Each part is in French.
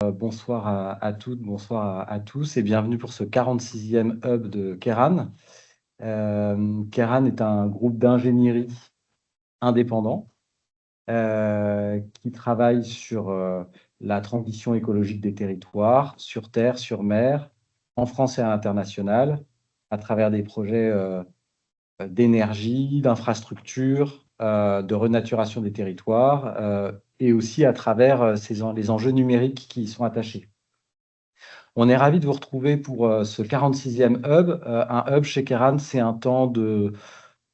Bonsoir à toutes, bonsoir à tous et bienvenue pour ce 46e hub de Keran. Keran est un groupe d'ingénierie indépendant qui travaille sur la transition écologique des territoires, sur terre, sur mer, en France et à l'international, à travers des projets d'énergie, d'infrastructure, de renaturation des territoires et aussi à travers les enjeux numériques qui y sont attachés. On est ravis de vous retrouver pour ce 46e hub. Un hub chez Keran, c'est un temps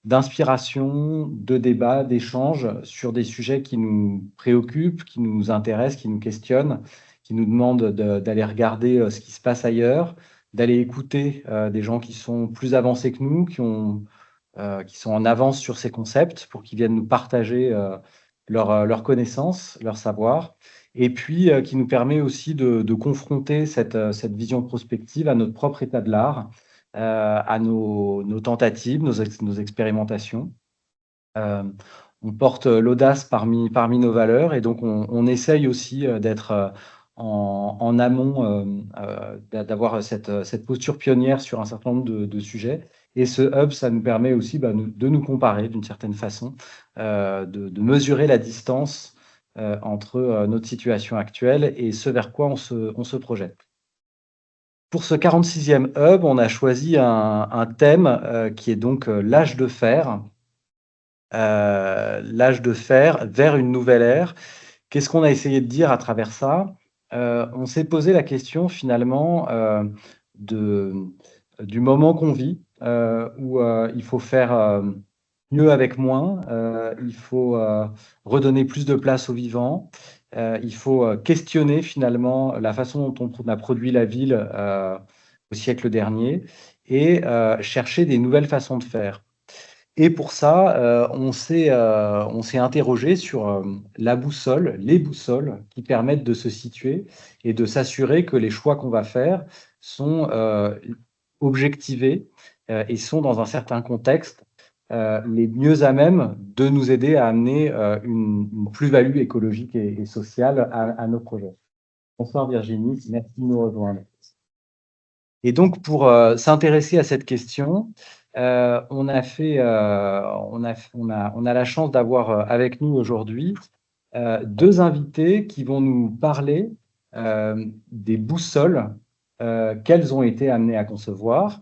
d'inspiration, de débat, d'échange sur des sujets qui nous préoccupent, qui nous intéressent, qui nous questionnent, qui nous demandent d'aller regarder ce qui se passe ailleurs, d'aller écouter des gens qui sont plus avancés que nous, qui sont en avance sur ces concepts pour qu'ils viennent nous partager leurs connaissances, leur savoir, et puis qui nous permet aussi de confronter cette vision prospective à notre propre état de l'art, à nos tentatives, nos expérimentations. On porte l'audace parmi nos valeurs et donc on essaye aussi d'être en amont, d'avoir cette posture pionnière sur un certain nombre de sujets. Et ce hub, ça nous permet aussi de nous comparer d'une certaine façon, de mesurer la distance entre notre situation actuelle et ce vers quoi on se projette. Pour ce 46e hub, on a choisi un thème qui est donc l'âge de fer. L'âge de fer vers une nouvelle ère. Qu'est-ce qu'on a essayé de dire à travers ça? On s'est posé la question finalement de, du moment qu'on vit, où il faut faire mieux avec moins, il faut redonner plus de place au vivant, il faut questionner finalement la façon dont on a produit la ville au siècle dernier et chercher des nouvelles façons de faire. Et pour ça, on s'est interrogé sur la boussole, les boussoles qui permettent de se situer et de s'assurer que les choix qu'on va faire sont objectivés et sont dans un certain contexte les mieux à même de nous aider à amener une plus-value écologique et sociale à nos projets. Bonsoir Virginie, merci de nous rejoindre. Et donc, pour s'intéresser à cette question, on a la chance d'avoir avec nous aujourd'hui deux invités qui vont nous parler des boussoles qu'elles ont été amenées à concevoir.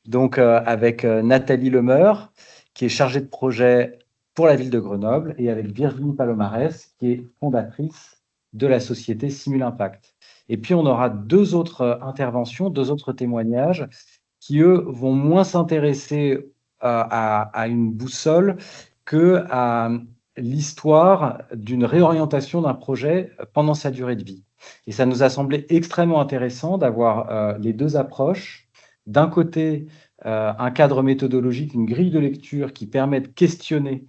Donc, avec Nathalie Lemeur, qui est chargée de projet pour la ville de Grenoble, et avec Virginie Palomares, qui est fondatrice de la société Simul Impact. Et puis, on aura deux autres interventions, deux autres témoignages qui, eux, vont moins s'intéresser à une boussole qu'à l'histoire d'une réorientation d'un projet pendant sa durée de vie. Et ça nous a semblé extrêmement intéressant d'avoir les deux approches. D'un côté, un cadre méthodologique, une grille de lecture qui permet de questionner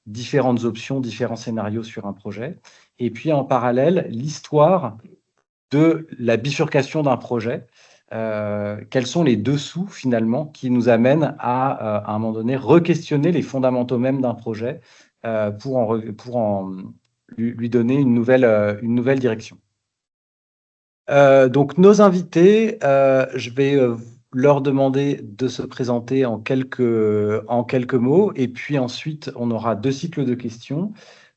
différentes options, différents scénarios sur un projet. Et puis, en parallèle, l'histoire de la bifurcation d'un projet. Quels sont les dessous, finalement, qui nous amènent à un moment donné, re-questionner les fondamentaux même d'un projet pour lui donner une nouvelle direction. Donc, nos invités, je vais leur demander de se présenter en quelques mots, et puis ensuite, on aura deux cycles de questions.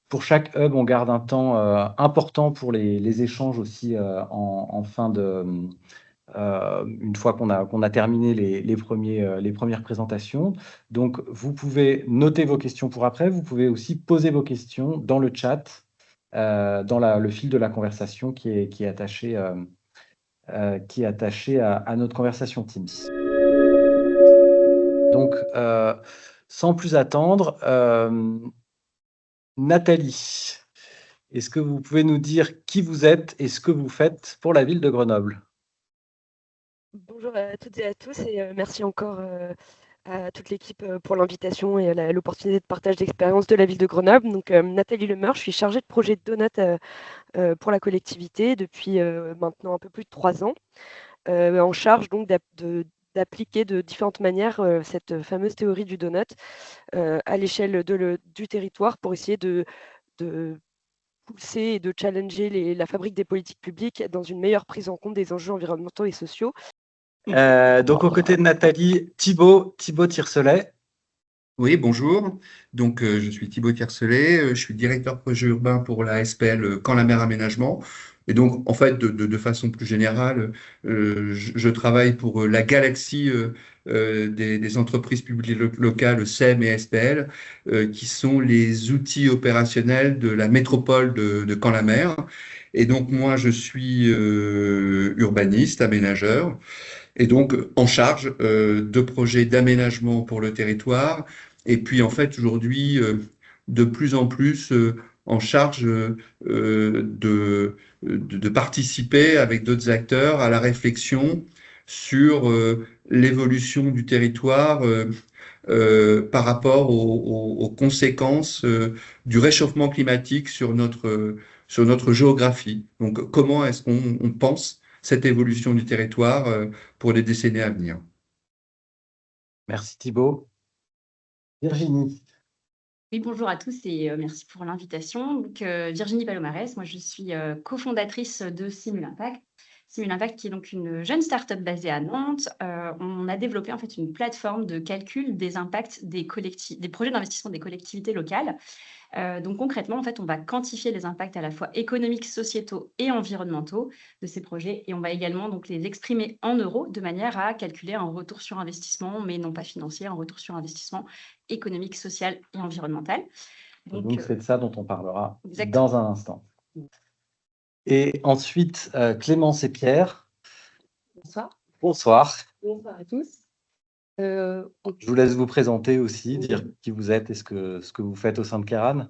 Pour chaque hub, on garde un temps important pour les échanges aussi en fin de... une fois qu'on a terminé les premières présentations. Donc, vous pouvez noter vos questions pour après. Vous pouvez aussi poser vos questions dans le chat, dans le fil de la conversation qui est attaché à notre conversation Teams. Donc, sans plus attendre, Nathalie, est-ce que vous pouvez nous dire qui vous êtes et ce que vous faites pour la ville de Grenoble? Bonjour à toutes et à tous et merci encore à toute l'équipe pour l'invitation et l'opportunité de partage d'expérience de la ville de Grenoble. Donc, Nathalie Lemeur, je suis chargée de projet de Donut pour la collectivité depuis maintenant un peu plus de 3 ans, en charge donc d'appliquer de différentes manières cette fameuse théorie du donut à l'échelle du territoire pour essayer de pousser et de challenger la fabrique des politiques publiques dans une meilleure prise en compte des enjeux environnementaux et sociaux. Donc, aux côtés de Nathalie, Thibaut Tircelet. Oui, bonjour. Donc, je suis Thibaut Tiercelet, je suis directeur projet urbain pour la SPL Quand la mer Aménagement. Et donc, en fait, de façon plus générale, je travaille pour la galaxie des entreprises publiques locales, SEM et SPL, qui sont les outils opérationnels de la métropole de Quand la mer. Et donc, moi, je suis urbaniste, aménageur. Et donc en charge de projets d'aménagement pour le territoire. Et puis en fait aujourd'hui, de plus en plus en charge de participer avec d'autres acteurs à la réflexion sur l'évolution du territoire par rapport aux conséquences du réchauffement climatique sur notre géographie. Donc comment est-ce qu'on pense cette évolution du territoire pour les décennies à venir. Merci Thibaut. Virginie. Oui, bonjour à tous et merci pour l'invitation. Donc, Virginie Palomares, moi je suis cofondatrice de Simul Impact. Simul Impact qui est donc une jeune start-up basée à Nantes. On a développé en fait une plateforme de calcul des impacts des projets d'investissement des collectivités locales. Donc concrètement, en fait, on va quantifier les impacts à la fois économiques, sociétaux et environnementaux de ces projets et on va également donc les exprimer en euros de manière à calculer un retour sur investissement, mais non pas financier, un retour sur investissement économique, social et environnemental. Donc c'est de ça dont on parlera exactement. dans un instant. Et ensuite, Clémence et Pierre. Bonsoir. Bonsoir. Bonsoir à tous. Je vous laisse vous présenter aussi, dire qui vous êtes et ce que vous faites au sein de Kéran.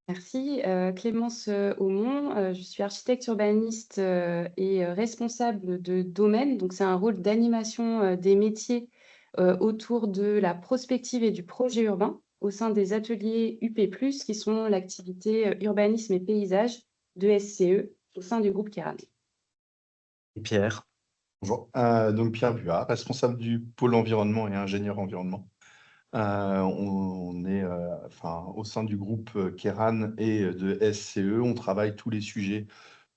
Merci. Clémence Aumont, je suis architecte urbaniste et responsable de domaine. Donc, c'est un rôle d'animation des métiers autour de la prospective et du projet urbain au sein des ateliers UP+, qui sont l'activité urbanisme et paysage de SCE au sein du groupe Kéran. Et Pierre. Bonjour, donc Pierre Buat, responsable du pôle environnement et ingénieur environnement. On est au sein du groupe Kéran et de SCE, on travaille tous les sujets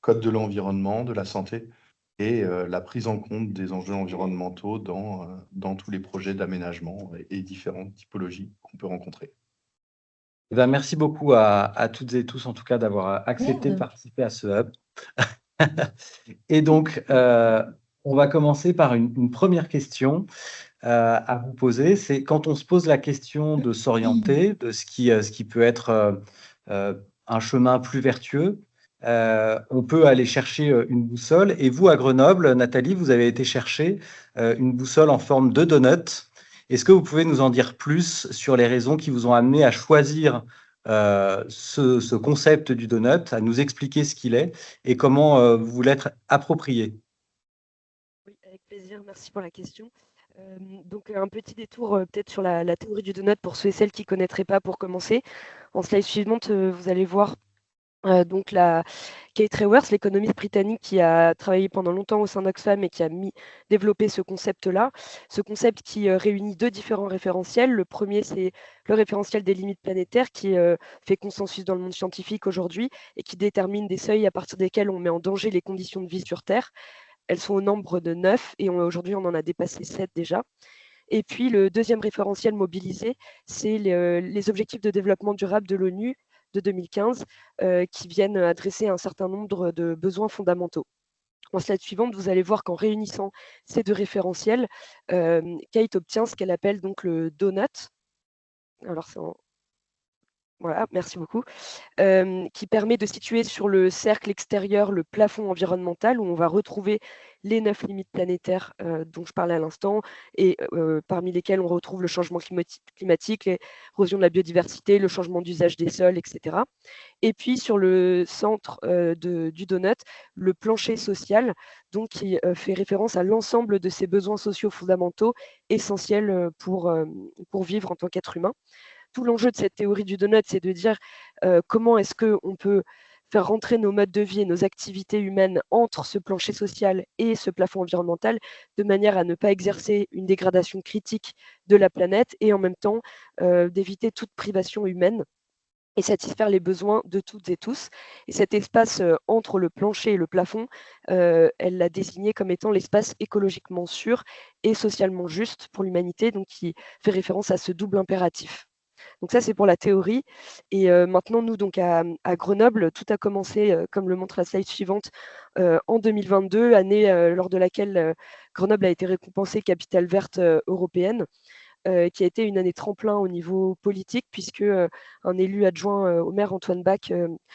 code de l'environnement, de la santé et la prise en compte des enjeux environnementaux dans tous les projets d'aménagement et différentes typologies qu'on peut rencontrer. Eh bien, merci beaucoup à toutes et tous, en tout cas, d'avoir accepté de participer à ce hub. Et donc, on va commencer par une première question à vous poser. C'est quand on se pose la question de s'orienter, de ce qui peut être un chemin plus vertueux, on peut aller chercher une boussole. Et vous, à Grenoble, Nathalie, vous avez été chercher une boussole en forme de donut. Est-ce que vous pouvez nous en dire plus sur les raisons qui vous ont amené à choisir ce concept du donut, à nous expliquer ce qu'il est et comment vous l'êtes approprié? Oui, avec plaisir, merci pour la question. Donc un petit détour peut-être sur la théorie du donut pour ceux et celles qui ne connaîtraient pas pour commencer. En slide suivante, vous allez voir donc Kate Raworth, l'économiste britannique qui a travaillé pendant longtemps au sein d'Oxfam et qui a développé ce concept-là. Ce concept qui réunit deux différents référentiels. Le premier, c'est le référentiel des limites planétaires qui fait consensus dans le monde scientifique aujourd'hui et qui détermine des seuils à partir desquels on met en danger les conditions de vie sur Terre. Elles sont au nombre de 9 et aujourd'hui on en a dépassé 7 déjà. Et puis le deuxième référentiel mobilisé, c'est les objectifs de développement durable de l'ONU de 2015 qui viennent adresser un certain nombre de besoins fondamentaux. En slide suivante, vous allez voir qu'en réunissant ces deux référentiels, Kate obtient ce qu'elle appelle donc le donut. Alors c'est en... Voilà, merci beaucoup. Qui permet de situer sur le cercle extérieur le plafond environnemental où on va retrouver les 9 limites planétaires dont je parlais à l'instant et parmi lesquelles on retrouve le changement climatique, l'érosion de la biodiversité, le changement d'usage des sols, etc. Et puis sur le centre du donut, le plancher social, donc qui fait référence à l'ensemble de ces besoins sociaux fondamentaux essentiels pour vivre en tant qu'être humain. Tout l'enjeu de cette théorie du donut, c'est de dire comment est-ce qu'on peut faire rentrer nos modes de vie et nos activités humaines entre ce plancher social et ce plafond environnemental, de manière à ne pas exercer une dégradation critique de la planète et en même temps d'éviter toute privation humaine. et satisfaire les besoins de toutes et tous. Et cet espace entre le plancher et le plafond, elle l'a désigné comme étant l'espace écologiquement sûr et socialement juste pour l'humanité, donc qui fait référence à ce double impératif. Donc ça, c'est pour la théorie. Et maintenant, nous, donc à Grenoble, tout a commencé, comme le montre la slide suivante, en 2022, année lors de laquelle Grenoble a été récompensée capitale verte européenne, qui a été une année tremplin au niveau politique, puisque un élu adjoint au maire, Antoine Bach,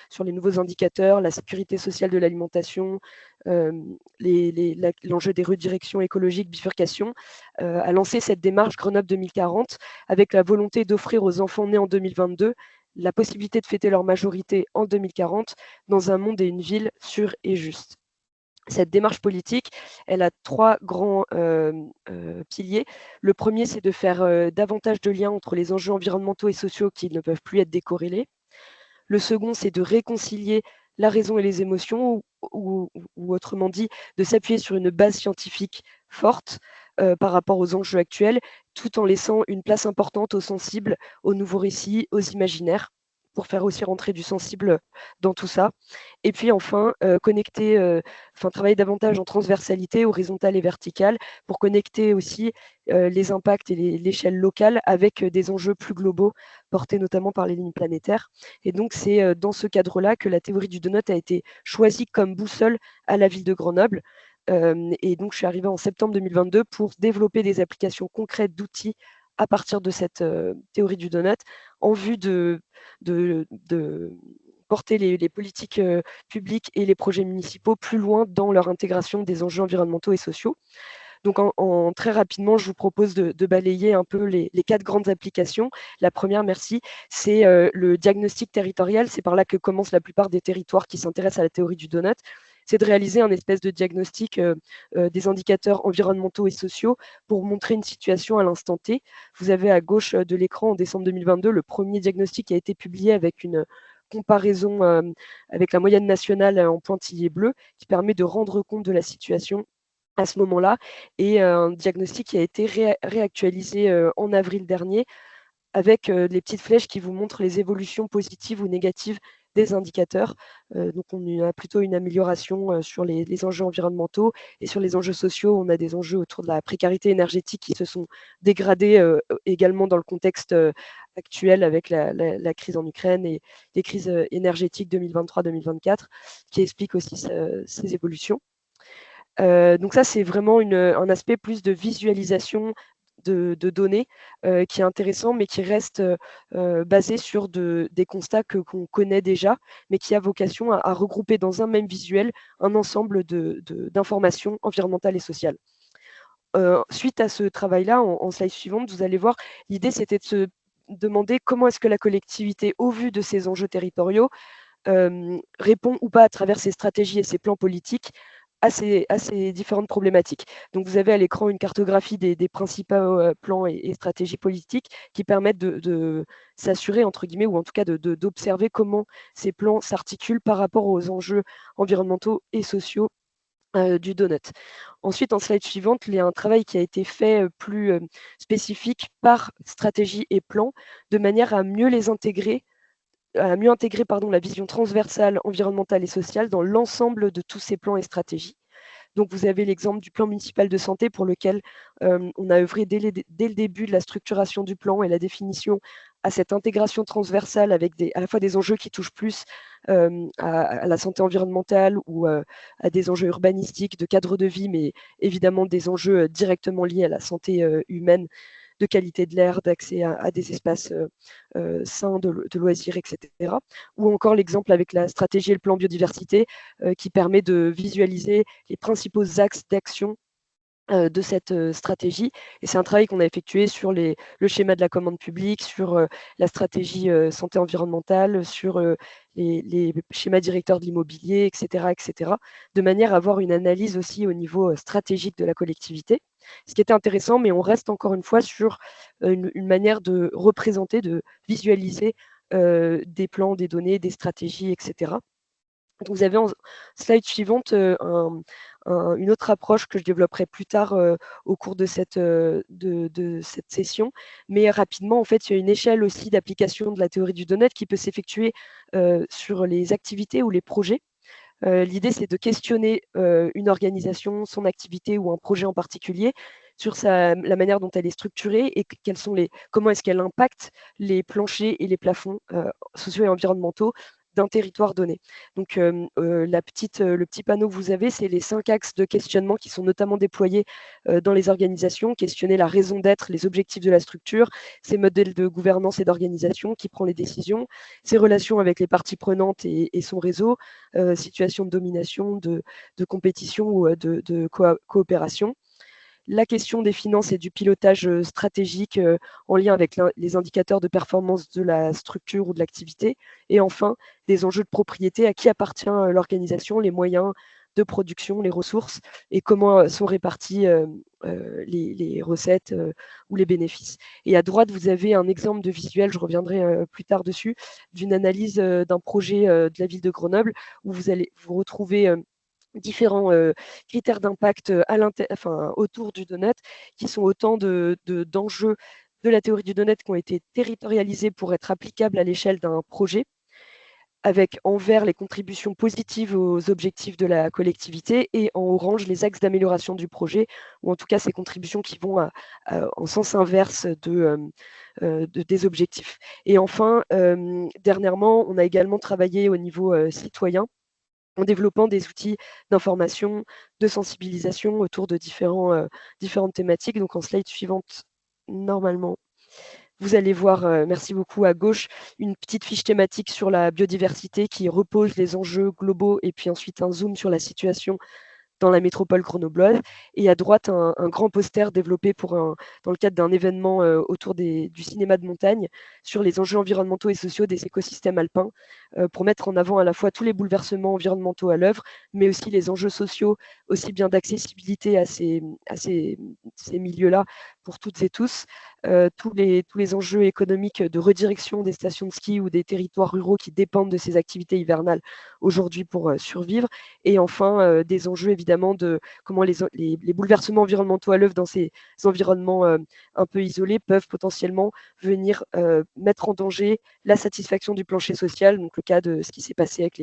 sur les nouveaux indicateurs, la sécurité sociale de l'alimentation, l'enjeu des redirections écologiques, bifurcation, a lancé cette démarche Grenoble 2040 avec la volonté d'offrir aux enfants nés en 2022 la possibilité de fêter leur majorité en 2040 dans un monde et une ville sûrs et justes. Cette démarche politique, elle a trois grands piliers. Le premier, c'est de faire davantage de liens entre les enjeux environnementaux et sociaux qui ne peuvent plus être décorrélés. Le second, c'est de réconcilier la raison et les émotions, ou autrement dit, de s'appuyer sur une base scientifique forte par rapport aux enjeux actuels, tout en laissant une place importante aux sensibles, aux nouveaux récits, aux imaginaires, pour faire aussi rentrer du sensible dans tout ça. Et puis enfin, travailler davantage en transversalité, horizontale et verticale, pour connecter aussi les impacts et l'échelle locale avec des enjeux plus globaux, portés notamment par les lignes planétaires. Et donc, c'est dans ce cadre-là que la théorie du donut a été choisie comme boussole à la ville de Grenoble. Et donc, je suis arrivée en septembre 2022 pour développer des applications concrètes d'outils à partir de cette théorie du donut, en vue de porter les politiques publiques et les projets municipaux plus loin dans leur intégration des enjeux environnementaux et sociaux. Donc, très rapidement, je vous propose de balayer un peu les 4 grandes applications. La première, merci, c'est le diagnostic territorial. C'est par là que commencent la plupart des territoires qui s'intéressent à la théorie du donut. C'est de réaliser un espèce de diagnostic des indicateurs environnementaux et sociaux pour montrer une situation à l'instant T. Vous avez à gauche de l'écran, en décembre 2022, le premier diagnostic qui a été publié avec une comparaison avec la moyenne nationale en pointillé bleu, qui permet de rendre compte de la situation à ce moment-là, et un diagnostic qui a été réactualisé en avril dernier, avec les petites flèches qui vous montrent les évolutions positives ou négatives des indicateurs. Donc on a plutôt une amélioration sur les enjeux environnementaux, et sur les enjeux sociaux, on a des enjeux autour de la précarité énergétique qui se sont dégradés également dans le contexte actuel avec la crise en Ukraine et les crises énergétiques 2023-2024, qui expliquent aussi ces évolutions. Donc ça, c'est vraiment un aspect plus de visualisation de données qui est intéressant, mais qui reste basé sur des constats qu'on connaît déjà, mais qui a vocation à regrouper dans un même visuel un ensemble d'informations environnementales et sociales. Suite à ce travail-là, en slide suivante, vous allez voir, l'idée, c'était de se demander comment est-ce que la collectivité, au vu de ces enjeux territoriaux, répond ou pas à travers ses stratégies et ses plans politiques à ces différentes problématiques. Donc, vous avez à l'écran une cartographie des principaux plans et stratégies politiques qui permettent de s'assurer, entre guillemets, ou en tout cas d'observer comment ces plans s'articulent par rapport aux enjeux environnementaux et sociaux du donut. Ensuite, en slide suivante, il y a un travail qui a été fait plus spécifique par stratégie et plan, de manière à mieux les intégrer, la vision transversale, environnementale et sociale dans l'ensemble de tous ces plans et stratégies. Donc, vous avez l'exemple du plan municipal de santé, pour lequel on a œuvré dès le début de la structuration du plan et la définition à cette intégration transversale, avec à la fois des enjeux qui touchent plus à la santé environnementale ou à des enjeux urbanistiques, de cadre de vie, mais évidemment des enjeux directement liés à la santé humaine, de qualité de l'air, d'accès à des espaces sains, de loisirs, etc. Ou encore l'exemple avec la stratégie et le plan biodiversité, qui permet de visualiser les principaux axes d'action de cette stratégie. Et c'est un travail qu'on a effectué sur le schéma de la commande publique, sur la stratégie santé environnementale, sur les schémas directeurs de l'immobilier, etc., de manière à avoir une analyse aussi au niveau stratégique de la collectivité. Ce qui était intéressant, mais on reste encore une fois sur une manière de représenter, de visualiser des plans, des données, des stratégies, etc. Vous avez en slide suivante une autre approche que je développerai plus tard au cours de cette session. Mais rapidement, en fait, il y a une échelle aussi d'application de la théorie du donut qui peut s'effectuer sur les activités ou les projets. L'idée, c'est de questionner une organisation, son activité ou un projet en particulier sur la manière dont elle est structurée et comment est-ce qu'elle impacte les planchers et les plafonds sociaux et environnementaux d'un territoire donné. Donc, le petit panneau que vous avez, c'est les 5 axes de questionnement qui sont notamment déployés dans les organisations, questionner la raison d'être, les objectifs de la structure, ses modèles de gouvernance et d'organisation, qui prend les décisions, ses relations avec les parties prenantes et son réseau, situation de domination, de compétition ou de coopération. La question des finances et du pilotage stratégique en lien avec les indicateurs de performance de la structure ou de l'activité. Et enfin, des enjeux de propriété, à qui appartient l'organisation, les moyens de production, les ressources et comment sont réparties les recettes ou les bénéfices. Et à droite, vous avez un exemple de visuel, je reviendrai plus tard dessus, d'une analyse d'un projet de la ville de Grenoble où vous allez vous retrouver différents critères d'impact autour du donut, qui sont autant d'enjeux de la théorie du donut qui ont été territorialisés pour être applicables à l'échelle d'un projet, avec en vert les contributions positives aux objectifs de la collectivité et en orange les axes d'amélioration du projet, ou en tout cas ces contributions qui vont en sens inverse des objectifs. Et enfin, dernièrement, on a également travaillé au niveau citoyen en développant des outils d'information, de sensibilisation autour de différentes thématiques. Donc en slide suivante, normalement, vous allez voir, merci beaucoup, à gauche, une petite fiche thématique sur la biodiversité qui repose les enjeux globaux et puis ensuite un zoom sur la situation dans la métropole grenobloise. Et à droite, un grand poster développé dans le cadre d'un événement autour du cinéma de montagne sur les enjeux environnementaux et sociaux des écosystèmes alpins pour mettre en avant à la fois tous les bouleversements environnementaux à l'œuvre, mais aussi les enjeux sociaux, aussi bien d'accessibilité à ces milieux-là pour toutes et tous, tous les enjeux économiques de redirection des stations de ski ou des territoires ruraux qui dépendent de ces activités hivernales aujourd'hui pour survivre, et enfin des enjeux évidemment de comment les bouleversements environnementaux à l'œuvre dans ces environnements un peu isolés peuvent potentiellement venir mettre en danger la satisfaction du plancher social, donc le cas de ce qui s'est passé avec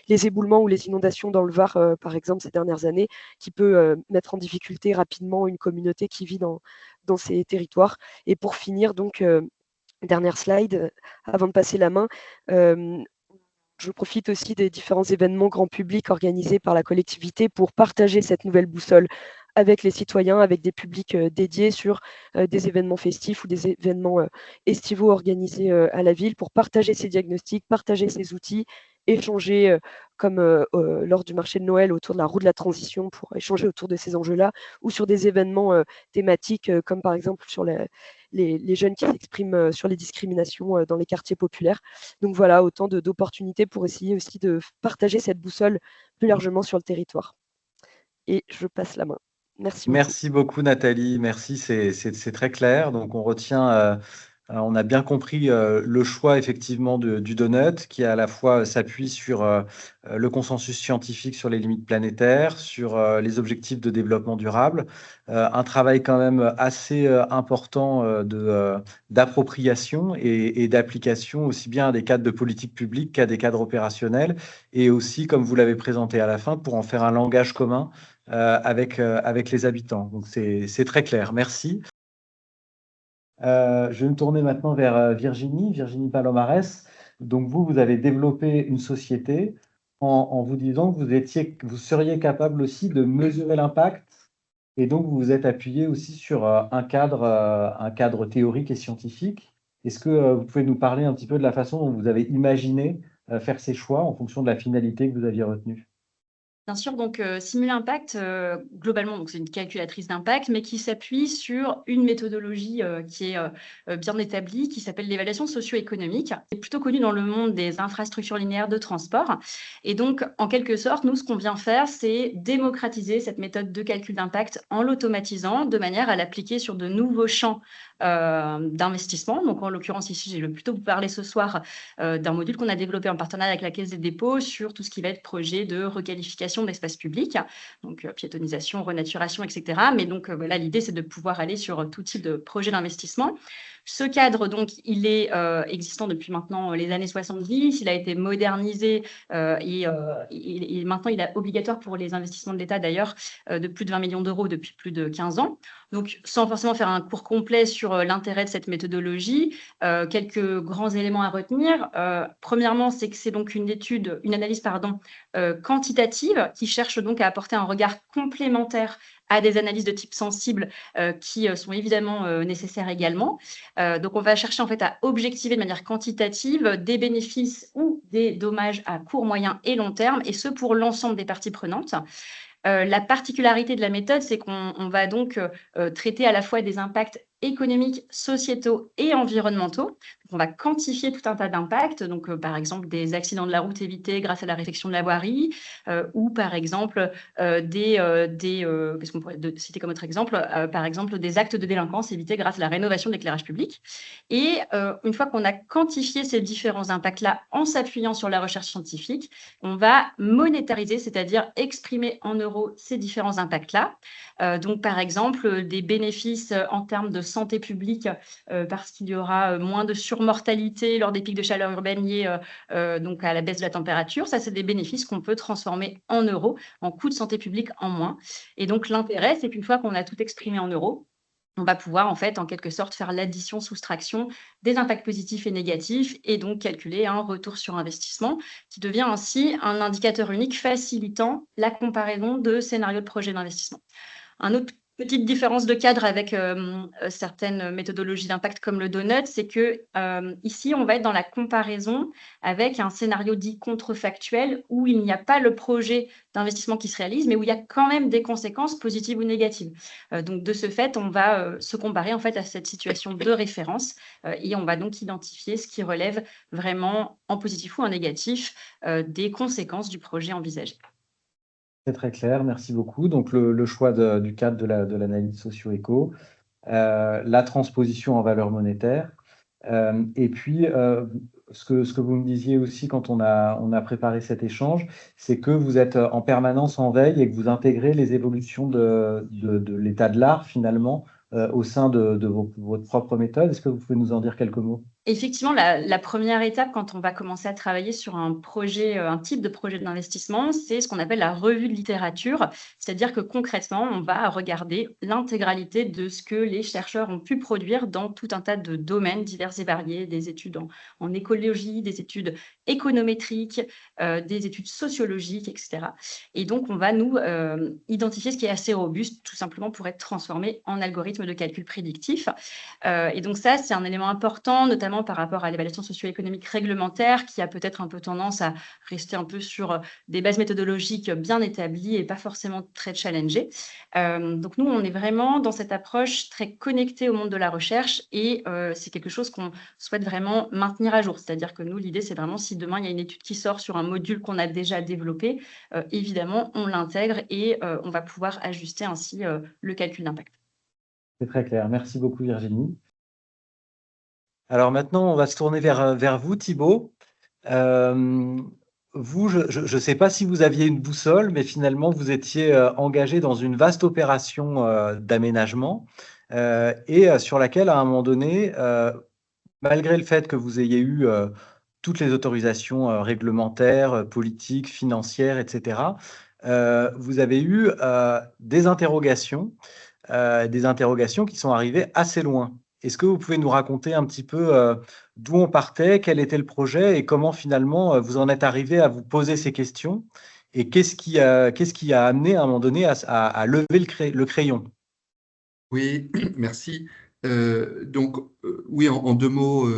les éboulements ou les inondations dans le Var, par exemple, ces dernières années, qui peut mettre en difficulté rapidement une communauté qui vit dans ces territoires. Et pour finir, donc, dernière slide, avant de passer la main, je profite aussi des différents événements grand public organisés par la collectivité pour partager cette nouvelle boussole avec les citoyens, avec des publics dédiés sur des événements festifs ou des événements estivaux organisés à la ville pour partager ces diagnostics, partager ces outils, échanger comme lors du marché de Noël autour de la roue de la transition pour échanger autour de ces enjeux-là, ou sur des événements thématiques comme par exemple sur les jeunes qui s'expriment sur les discriminations dans les quartiers populaires. Donc voilà, autant d'opportunités pour essayer aussi de partager cette boussole plus largement sur le territoire. Et je passe la main. Merci beaucoup. Merci beaucoup, Nathalie. Merci, c'est très clair. Donc, on retient, on a bien compris le choix effectivement du donut qui à la fois s'appuie sur le consensus scientifique sur les limites planétaires, sur les objectifs de développement durable, un travail quand même assez important d'appropriation et d'application aussi bien à des cadres de politique publique qu'à des cadres opérationnels, et aussi, comme vous l'avez présenté à la fin, pour en faire un langage commun avec les habitants. Donc, c'est très clair. Merci. Je vais me tourner maintenant vers Virginie Palomares. Donc, vous avez développé une société en vous disant que vous seriez capable aussi de mesurer l'impact, et donc vous vous êtes appuyé aussi sur un cadre théorique et scientifique. Est-ce que vous pouvez nous parler un petit peu de la façon dont vous avez imaginé faire ces choix en fonction de la finalité que vous aviez retenue? Bien sûr, donc Simul-Impact, globalement, donc c'est une calculatrice d'impact, mais qui s'appuie sur une méthodologie qui est bien établie, qui s'appelle l'évaluation socio-économique. C'est plutôt connu dans le monde des infrastructures linéaires de transport. Et donc, en quelque sorte, nous, ce qu'on vient faire, c'est démocratiser cette méthode de calcul d'impact en l'automatisant de manière à l'appliquer sur de nouveaux champs d'investissement. Donc, en l'occurrence, ici, je vais plutôt vous parler ce soir d'un module qu'on a développé en partenariat avec la Caisse des dépôts sur tout ce qui va être projet de requalification de l'espace public, donc piétonisation, renaturation, etc. Mais donc, voilà, l'idée, c'est de pouvoir aller sur tout type de projet d'investissement. Ce cadre, donc, il est existant depuis maintenant les années 70. Il a été modernisé et maintenant, il est obligatoire pour les investissements de l'État, d'ailleurs, de plus de 20 millions d'euros depuis plus de 15 ans. Donc, sans forcément faire un cours complet sur l'intérêt de cette méthodologie, quelques grands éléments à retenir. Premièrement, c'est que c'est donc une analyse quantitative qui cherche donc à apporter un regard complémentaire à des analyses de type sensible qui sont évidemment nécessaires également. Donc, on va chercher en fait à objectiver de manière quantitative des bénéfices ou des dommages à court, moyen et long terme, et ce pour l'ensemble des parties prenantes. La particularité de la méthode, c'est qu'on va donc traiter à la fois des impacts économiques, sociétaux et environnementaux. Donc, on va quantifier tout un tas d'impacts, donc par exemple des accidents de la route évités grâce à la réfection de la voirie, ou par exemple qu'est-ce qu'on pourrait citer comme autre exemple, par exemple des actes de délinquance évités grâce à la rénovation de l'éclairage public. Et une fois qu'on a quantifié ces différents impacts-là en s'appuyant sur la recherche scientifique, on va monétariser, c'est-à-dire exprimer en euros ces différents impacts-là. Donc, par exemple, des bénéfices en termes de santé publique parce qu'il y aura moins de surmortalité lors des pics de chaleur urbaine liés donc à la baisse de la température. Ça, c'est des bénéfices qu'on peut transformer en euros, en coûts de santé publique en moins. Et donc, l'intérêt, c'est qu'une fois qu'on a tout exprimé en euros, on va pouvoir, en fait, en quelque sorte, faire l'addition-soustraction des impacts positifs et négatifs et donc calculer un retour sur investissement qui devient ainsi un indicateur unique facilitant la comparaison de scénarios de projet d'investissement. Un autre petite différence de cadre avec certaines méthodologies d'impact comme le donut, c'est que ici, on va être dans la comparaison avec un scénario dit contrefactuel où il n'y a pas le projet d'investissement qui se réalise, mais où il y a quand même des conséquences positives ou négatives. Donc, de ce fait, on va se comparer en fait à cette situation de référence et on va donc identifier ce qui relève vraiment en positif ou en négatif des conséquences du projet envisagé. C'est très clair, merci beaucoup. Donc, le choix du cadre de l'analyse socio-éco, la transposition en valeur monétaire, et puis ce que vous me disiez aussi quand on a préparé cet échange, c'est que vous êtes en permanence en veille et que vous intégrez les évolutions de l'état de l'art finalement au sein de votre propre méthode. Est-ce que vous pouvez nous en dire quelques mots? Effectivement, la première étape quand on va commencer à travailler sur un projet, un type de projet d'investissement, c'est ce qu'on appelle la revue de littérature. C'est-à-dire que concrètement, on va regarder l'intégralité de ce que les chercheurs ont pu produire dans tout un tas de domaines divers et variés, des études en écologie, des études économétriques, des études sociologiques, etc. Et donc, on va nous identifier ce qui est assez robuste, tout simplement pour être transformé en algorithme de calcul prédictif. Et donc ça, c'est un élément important, notamment par rapport à l'évaluation socio-économique réglementaire, qui a peut-être un peu tendance à rester un peu sur des bases méthodologiques bien établies et pas forcément très challengées. Donc nous, on est vraiment dans cette approche très connectée au monde de la recherche et c'est quelque chose qu'on souhaite vraiment maintenir à jour. C'est-à-dire que nous, l'idée, c'est vraiment si demain, il y a une étude qui sort sur un module qu'on a déjà développé, évidemment, on l'intègre et on va pouvoir ajuster ainsi le calcul d'impact. C'est très clair. Merci beaucoup, Virginie. Alors maintenant, on va se tourner vers vous, Thibaut. Vous, je ne sais pas si vous aviez une boussole, mais finalement, vous étiez engagé dans une vaste opération d'aménagement et sur laquelle, à un moment donné, malgré le fait que vous ayez eu toutes les autorisations réglementaires, politiques, financières, etc., vous avez eu des interrogations qui sont arrivées assez loin. Est-ce que vous pouvez nous raconter un petit peu d'où on partait, quel était le projet et comment finalement vous en êtes arrivé à vous poser ces questions et qu'est-ce qui a amené à un moment donné à lever le crayon? Oui, merci. Donc, oui, en deux mots,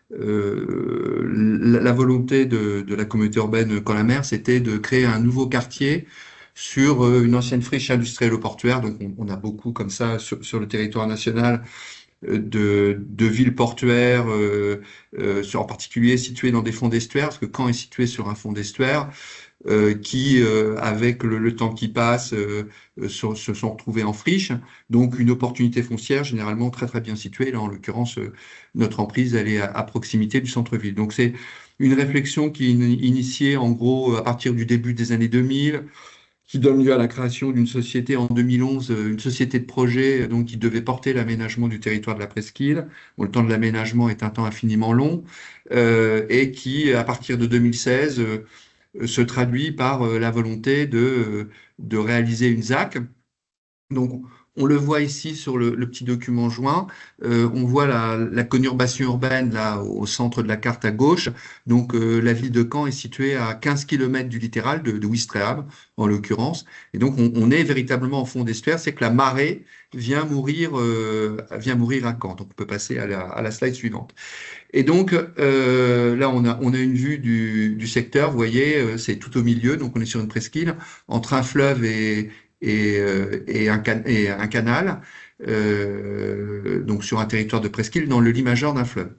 la volonté de la communauté urbaine Camp la Mer, c'était de créer un nouveau quartier sur une ancienne friche industrielle portuaire. Donc, on a beaucoup comme ça sur le territoire national de villes portuaires, en particulier situées dans des fonds d'estuaires, parce que Caen est situé sur un fond d'estuaire. qui, avec le temps qui passe, se sont retrouvés en friche. Donc, une opportunité foncière généralement très, très bien située. Là, en l'occurrence, notre emprise, elle est à proximité du centre-ville. Donc, c'est une réflexion qui est initiée, en gros, à partir du début des années 2000, qui donne lieu à la création d'une société en 2011, une société de projet donc, qui devait porter l'aménagement du territoire de la presqu'île. Bon, le temps de l'aménagement est un temps infiniment long et qui, à partir de 2016, se traduit par la volonté de réaliser une ZAC. Donc, on le voit ici sur le petit document joint. On voit la conurbation urbaine là au centre de la carte à gauche. Donc, la ville de Caen est située à 15 km du littoral de Ouistreham, en l'occurrence. Et donc, on est véritablement en fond d'estuaire. C'est que la marée vient mourir à Caen. Donc, on peut passer à la slide suivante. Et donc, là, on a une vue du secteur. Vous voyez, c'est tout au milieu. Donc, on est sur une presqu'île entre un fleuve et un canal, donc sur un territoire de presqu'île dans le lit majeur d'un fleuve.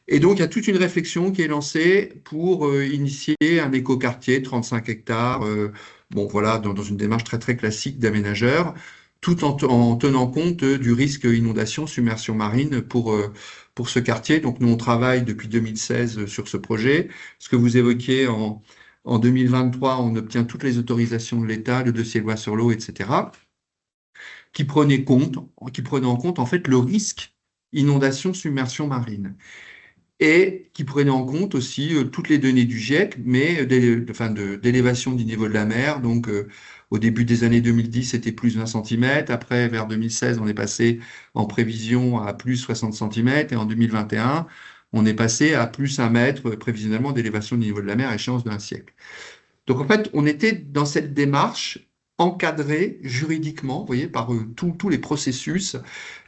Et donc, il y a toute une réflexion qui est lancée pour initier un écoquartier, 35 hectares, bon voilà, dans une démarche très très classique d'aménageur, tout en tenant compte du risque inondation, submersion marine pour ce quartier. Donc, nous, on travaille depuis 2016 sur ce projet. Ce que vous évoquiez en 2023, on obtient toutes les autorisations de l'État, le dossier loi sur l'eau, etc., qui prenaient en compte en fait le risque inondation, submersion marine, et qui prenaient en compte aussi toutes les données du GIEC, mais d'élévation du niveau de la mer. Donc, au début des années 2010, c'était plus 20 cm. Après, vers 2016, on est passé en prévision à plus 60 cm. Et en 2021, on est passé à plus 1 mètre prévisionnellement d'élévation du niveau de la mer à échéance d'un siècle. Donc, en fait, on était dans cette démarche encadrée juridiquement, vous voyez, par tous les processus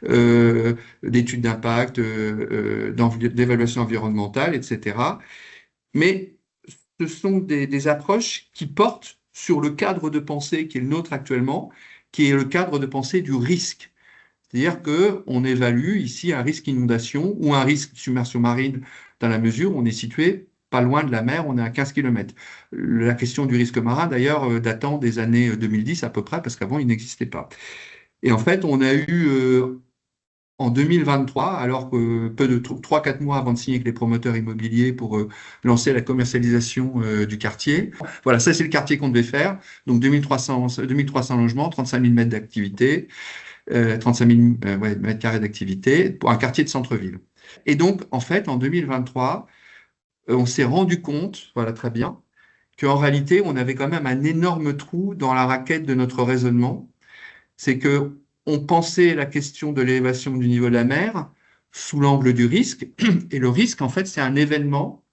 d'études d'impact, d'évaluation environnementale, etc. Mais ce sont des approches qui portent sur le cadre de pensée qui est le nôtre actuellement, qui est le cadre de pensée du risque. C'est-à-dire qu'on évalue ici un risque inondation ou un risque de submersion marine dans la mesure où on est situé pas loin de la mer, on est à 15 km. La question du risque marin, d'ailleurs, datant des années 2010 à peu près, parce qu'avant, il n'existait pas. Et en fait, on a eu en 2023, alors que 3-4 mois avant de signer avec les promoteurs immobiliers pour lancer la commercialisation du quartier. Voilà, ça c'est le quartier qu'on devait faire. Donc 2300 logements, 35 000 mètres d'activité, 35 000 mètres carrés d'activité pour un quartier de centre-ville. Et donc, en fait, en 2023, on s'est rendu compte, voilà très bien, qu'en réalité, on avait quand même un énorme trou dans la raquette de notre raisonnement. C'est que on pensait la question de l'élévation du niveau de la mer sous l'angle du risque. Et le risque, en fait, c'est un événement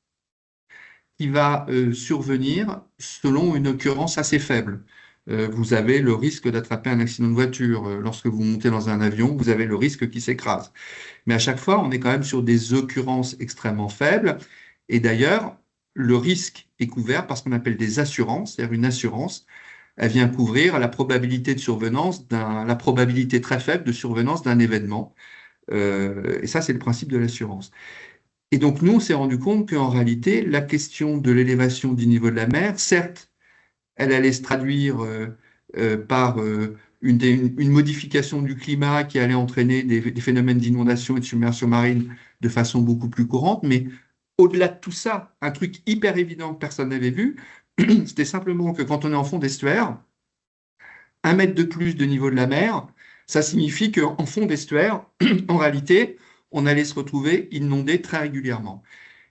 qui va survenir selon une occurrence assez faible. Vous avez le risque d'attraper un accident de voiture. Lorsque vous montez dans un avion, vous avez le risque qui s'écrase. Mais à chaque fois, on est quand même sur des occurrences extrêmement faibles. Et d'ailleurs, le risque est couvert par ce qu'on appelle des assurances, c'est-à-dire une assurance. Elle vient couvrir la probabilité de survenance la probabilité très faible de survenance d'un événement. Et ça, c'est le principe de l'assurance. Et donc, nous, on s'est rendu compte qu'en réalité, la question de l'élévation du niveau de la mer, certes, elle allait se traduire par une modification du climat qui allait entraîner des phénomènes d'inondation et de submersion marine de façon beaucoup plus courante, mais au-delà de tout ça, un truc hyper évident que personne n'avait vu, c'était simplement que quand on est en fond d'estuaire, 1 mètre de plus de niveau de la mer, ça signifie qu'en fond d'estuaire, en réalité, on allait se retrouver inondé très régulièrement.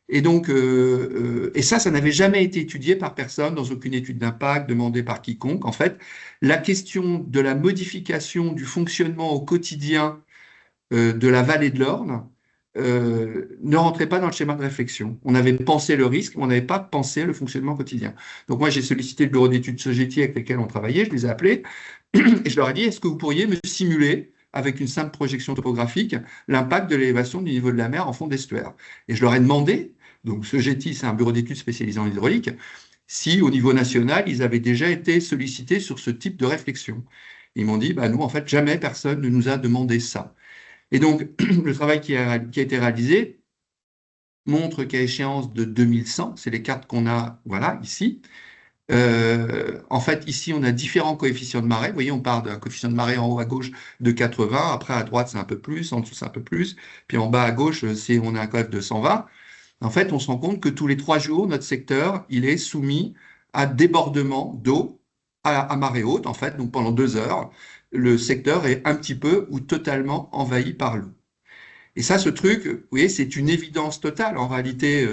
Et donc, et ça n'avait jamais été étudié par personne dans aucune étude d'impact demandée par quiconque. En fait, la question de la modification du fonctionnement au quotidien de la vallée de l'Orne ne rentrait pas dans le schéma de réflexion. On avait pensé le risque, mais on n'avait pas pensé le fonctionnement quotidien. Donc moi, j'ai sollicité le bureau d'études Sogeti avec lesquels on travaillait, je les ai appelés, et je leur ai dit, est-ce que vous pourriez me simuler, avec une simple projection topographique, l'impact de l'élévation du niveau de la mer en fond d'estuaire? Et je leur ai demandé, donc Sogeti, c'est un bureau d'études spécialisé en hydraulique, si au niveau national, ils avaient déjà été sollicités sur ce type de réflexion. Ils m'ont dit, bah, nous, en fait, jamais personne ne nous a demandé ça. Et donc, le travail qui a été réalisé montre qu'à échéance de 2100, c'est les cartes qu'on a, voilà, ici, En fait, ici, on a différents coefficients de marée. Vous voyez, on part d'un coefficient de marée en haut à gauche de 80. Après, à droite, c'est un peu plus. En dessous, c'est un peu plus. Puis en bas à gauche, on a un coef de 120. En fait, on se rend compte que tous les 3 jours, notre secteur, il est soumis à débordement d'eau à marée haute. En fait, donc pendant 2 heures, le secteur est un petit peu ou totalement envahi par l'eau. Et ça, ce truc, vous voyez, c'est une évidence totale. En réalité,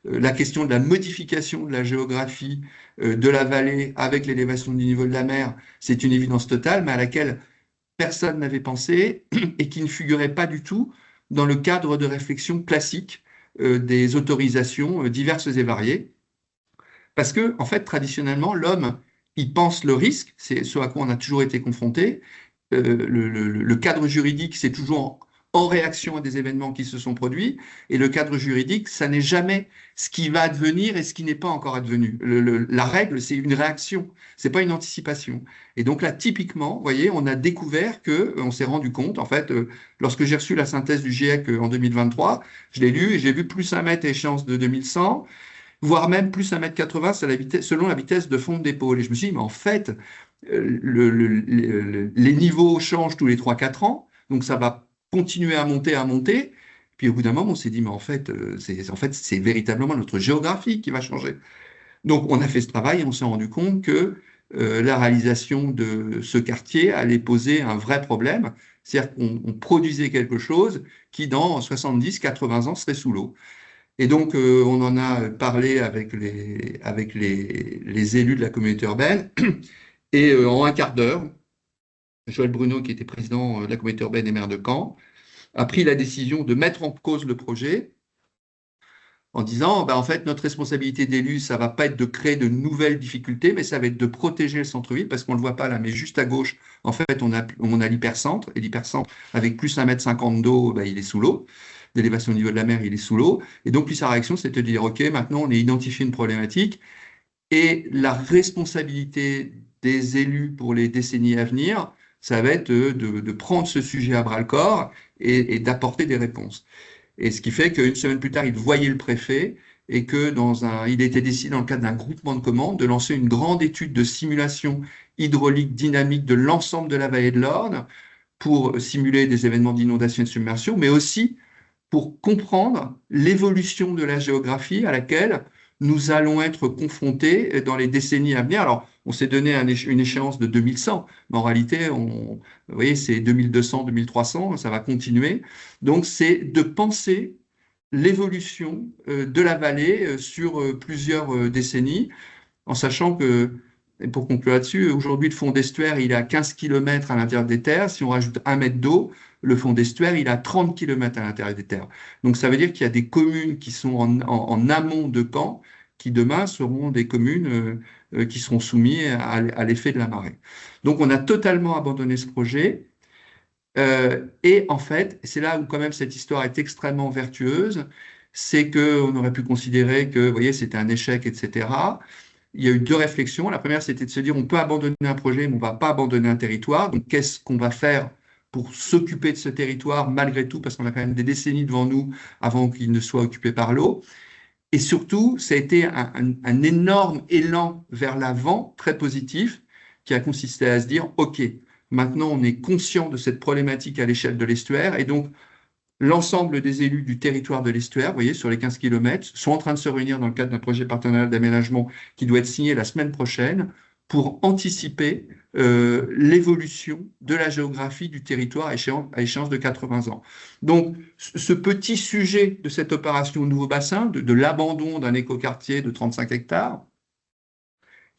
la question de la modification de la géographie de la vallée avec l'élévation du niveau de la mer, c'est une évidence totale, mais à laquelle personne n'avait pensé et qui ne figurait pas du tout dans le cadre de réflexion classique des autorisations diverses et variées. Parce que, en fait, traditionnellement, l'homme, il pense le risque, c'est ce à quoi on a toujours été confronté. Le cadre juridique, c'est toujours en réaction à des événements qui se sont produits, et le cadre juridique, ça n'est jamais ce qui va advenir et ce qui n'est pas encore advenu. La règle, c'est une réaction, c'est pas une anticipation. Et donc là, typiquement, vous voyez, on a découvert que, on s'est rendu compte, en fait, lorsque j'ai reçu la synthèse du GIEC en 2023, je l'ai lu et j'ai vu plus 1 mètre à échéance de 2100, voire même plus 1,80 m selon la vitesse de fonte d'épaule. Et je me suis dit, mais en fait, les niveaux changent tous les 3-4 ans, donc ça va continuer à monter, à monter. Puis au bout d'un moment, on s'est dit, mais en fait, c'est véritablement notre géographie qui va changer. Donc on a fait ce travail et on s'est rendu compte que la réalisation de ce quartier allait poser un vrai problème, c'est-à-dire qu'on produisait quelque chose qui, dans 70-80 ans, serait sous l'eau. Et donc, on en a parlé avec les élus de la communauté urbaine. Et en un quart d'heure, Joël Bruno, qui était président de la communauté urbaine et maire de Caen, a pris la décision de mettre en cause le projet en disant, en fait, notre responsabilité d'élu, ça va pas être de créer de nouvelles difficultés, mais ça va être de protéger le centre-ville, parce qu'on ne le voit pas là, mais juste à gauche, en fait, on a l'hypercentre, et l'hypercentre, avec plus 1,50 m d'eau, il est sous l'eau. D'élévation au niveau de la mer, il est sous l'eau. Et donc, lui, sa réaction, c'est de dire, OK, maintenant, on a identifié une problématique, et la responsabilité des élus pour les décennies à venir, ça va être de prendre ce sujet à bras-le-corps et d'apporter des réponses. Et ce qui fait qu'une semaine plus tard, il voyait le préfet et que il était décidé dans le cadre d'un groupement de commandes de lancer une grande étude de simulation hydraulique dynamique de l'ensemble de la vallée de l'Orne pour simuler des événements d'inondation et de submersion, mais aussi pour comprendre l'évolution de la géographie à laquelle nous allons être confrontés dans les décennies à venir. Alors, on s'est donné une échéance de 2100, mais en réalité, vous voyez, c'est 2200, 2300, ça va continuer. Donc, c'est de penser l'évolution de la vallée sur plusieurs décennies, en sachant que, et pour conclure là-dessus, aujourd'hui, le fond d'estuaire, il est à 15 km à l'intérieur des terres. Si on rajoute 1 mètre d'eau, le fond d'estuaire, il est à 30 km à l'intérieur des terres. Donc, ça veut dire qu'il y a des communes qui sont en amont de Caen, qui demain seront des communes qui seront soumises à l'effet de la marée. Donc, on a totalement abandonné ce projet. Et en fait, c'est là où quand même cette histoire est extrêmement vertueuse, c'est qu'on aurait pu considérer que, vous voyez, c'était un échec, etc. Il y a eu 2 réflexions. La première, c'était de se dire, on peut abandonner un projet, mais on ne va pas abandonner un territoire. Donc, qu'est-ce qu'on va faire pour s'occuper de ce territoire malgré tout, parce qu'on a quand même des décennies devant nous avant qu'il ne soit occupé par l'eau. Et surtout, ça a été un énorme élan vers l'avant, très positif, qui a consisté à se dire, OK, maintenant on est conscient de cette problématique à l'échelle de l'estuaire, et donc l'ensemble des élus du territoire de l'estuaire, vous voyez, sur les 15 km, sont en train de se réunir dans le cadre d'un projet partenarial d'aménagement qui doit être signé la semaine prochaine pour anticiper l'évolution de la géographie du territoire à échéance de 80 ans. Donc, ce petit sujet de cette opération Nouveau Bassin, de l'abandon d'un écoquartier de 35 hectares,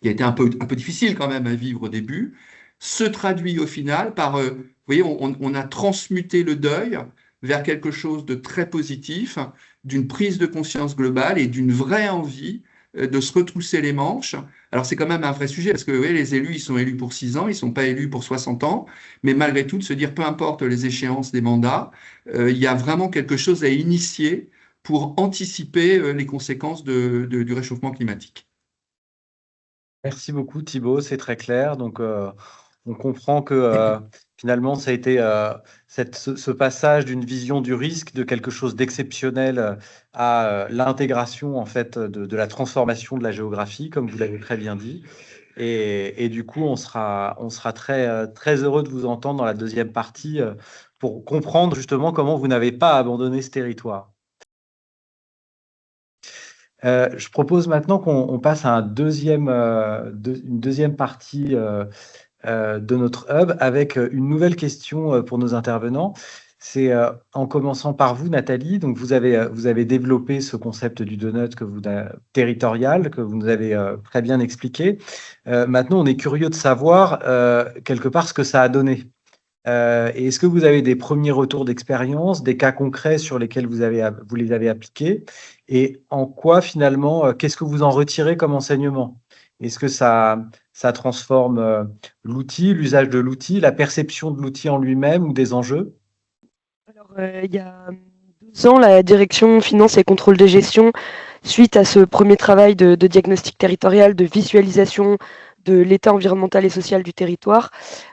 qui a été un peu difficile quand même à vivre au début, se traduit au final par, vous voyez, on a transmuté le deuil vers quelque chose de très positif, d'une prise de conscience globale et d'une vraie envie de se retrousser les manches. Alors c'est quand même un vrai sujet, parce que oui, les élus, ils sont élus pour 6 ans, ils ne sont pas élus pour 60 ans, mais malgré tout, de se dire, peu importe les échéances des mandats, il y a vraiment quelque chose à initier pour anticiper les conséquences du réchauffement climatique. Merci beaucoup Thibaut, c'est très clair. Donc on comprend que finalement, ça a été ce passage d'une vision du risque, de quelque chose d'exceptionnel à l'intégration en fait de la transformation de la géographie, comme vous l'avez très bien dit. Et du coup, on sera très, très heureux de vous entendre dans la deuxième partie pour comprendre justement comment vous n'avez pas abandonné ce territoire. Je propose maintenant qu'on passe à une deuxième partie de notre hub avec une nouvelle question pour nos intervenants. C'est en commençant par vous, Nathalie. Donc, vous avez développé ce concept du donut territorial que vous nous avez très bien expliqué. Maintenant, on est curieux de savoir quelque part ce que ça a donné. Et est-ce que vous avez des premiers retours d'expérience, des cas concrets sur lesquels vous les avez appliqués? Et en quoi, finalement, qu'est-ce que vous en retirez comme enseignement? Est-ce que ça transforme l'outil, l'usage de l'outil, la perception de l'outil en lui-même ou des enjeux? Alors, il y a 2 ans, la direction finance et contrôle de gestion, suite à ce premier travail de diagnostic territorial, de visualisation de l'état environnemental et social du territoire,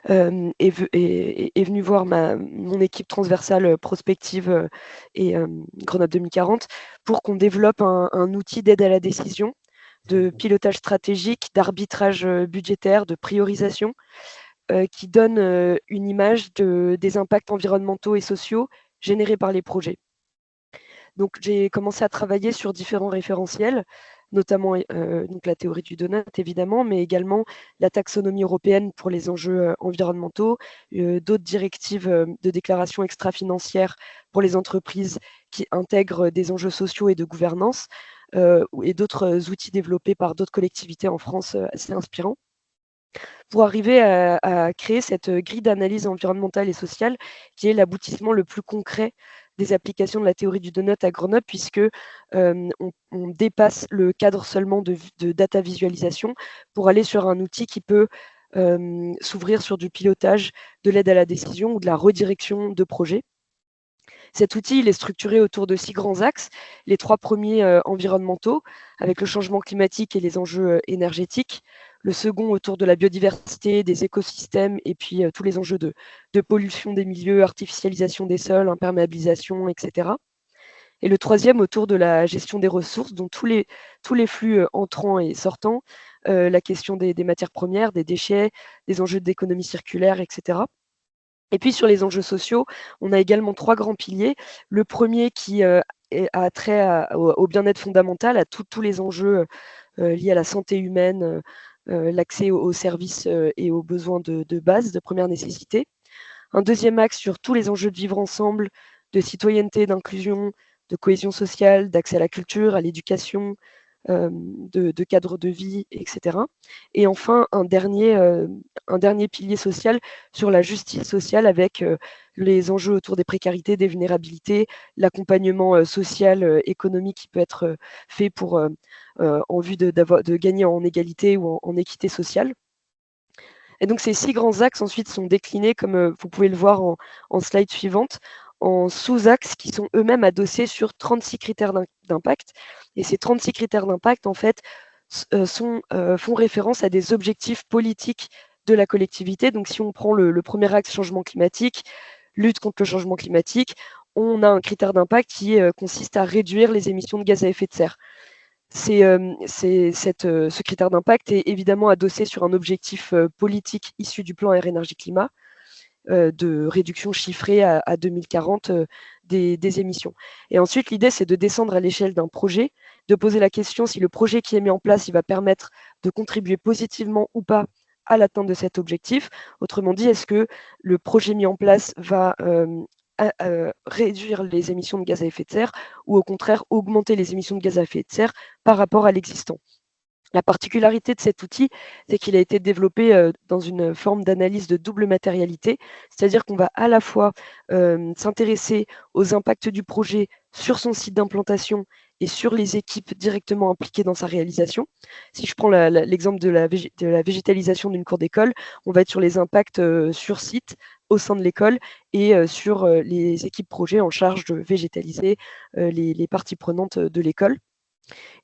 est venue voir mon équipe transversale prospective et Grenoble 2040 pour qu'on développe un outil d'aide à la décision, de pilotage stratégique, d'arbitrage budgétaire, de priorisation, qui donne une image des impacts environnementaux et sociaux générés par les projets. Donc, j'ai commencé à travailler sur différents référentiels, notamment donc la théorie du donut, évidemment, mais également la taxonomie européenne pour les enjeux environnementaux, d'autres directives de déclaration extra-financière pour les entreprises qui intègrent des enjeux sociaux et de gouvernance, et d'autres outils développés par d'autres collectivités en France assez inspirants, pour arriver à créer cette grille d'analyse environnementale et sociale qui est l'aboutissement le plus concret des applications de la théorie du donut à Grenoble, puisque on dépasse le cadre seulement de data visualisation pour aller sur un outil qui peut s'ouvrir sur du pilotage, de l'aide à la décision ou de la redirection de projets. Cet outil, il est structuré autour de 6 grands axes. Les 3 premiers environnementaux, avec le changement climatique et les enjeux énergétiques. Le second autour de la biodiversité, des écosystèmes et puis tous les enjeux de pollution des milieux, artificialisation des sols, imperméabilisation, etc. Et le troisième autour de la gestion des ressources, dont tous les flux entrants et sortants, la question des matières premières, des déchets, des enjeux d'économie circulaire, etc. Et puis sur les enjeux sociaux, on a également 3 grands piliers. Le premier qui a trait au bien-être fondamental, à tous les enjeux liés à la santé humaine, l'accès aux services et aux besoins de base, de première nécessité. Un deuxième axe sur tous les enjeux de vivre ensemble, de citoyenneté, d'inclusion, de cohésion sociale, d'accès à la culture, à l'éducation, de cadre de vie, etc. Et enfin, un dernier pilier social sur la justice sociale avec les enjeux autour des précarités, des vulnérabilités, l'accompagnement social, économique qui peut être fait pour, en vue de gagner en égalité ou en équité sociale. Et donc, ces 6 grands axes ensuite sont déclinés, comme vous pouvez le voir en slide suivante, en sous-axes qui sont eux-mêmes adossés sur 36 critères d'impact. Et ces 36 critères d'impact, en fait, font référence à des objectifs politiques de la collectivité. Donc, si on prend le premier axe changement climatique, lutte contre le changement climatique, on a un critère d'impact qui consiste à réduire les émissions de gaz à effet de serre. Ce critère d'impact est évidemment adossé sur un objectif politique issu du plan Air Énergie Climat, de réduction chiffrée à 2040 des émissions. Et ensuite, l'idée, c'est de descendre à l'échelle d'un projet, de poser la question si le projet qui est mis en place, il va permettre de contribuer positivement ou pas à l'atteinte de cet objectif. Autrement dit, est-ce que le projet mis en place va réduire les émissions de gaz à effet de serre ou au contraire augmenter les émissions de gaz à effet de serre par rapport à l'existant? La particularité de cet outil, c'est qu'il a été développé dans une forme d'analyse de double matérialité, c'est-à-dire qu'on va à la fois s'intéresser aux impacts du projet sur son site d'implantation et sur les équipes directement impliquées dans sa réalisation. Si je prends l'exemple de la végétalisation d'une cour d'école, on va être sur les impacts sur site au sein de l'école et sur les équipes projets en charge de végétaliser les parties prenantes de l'école.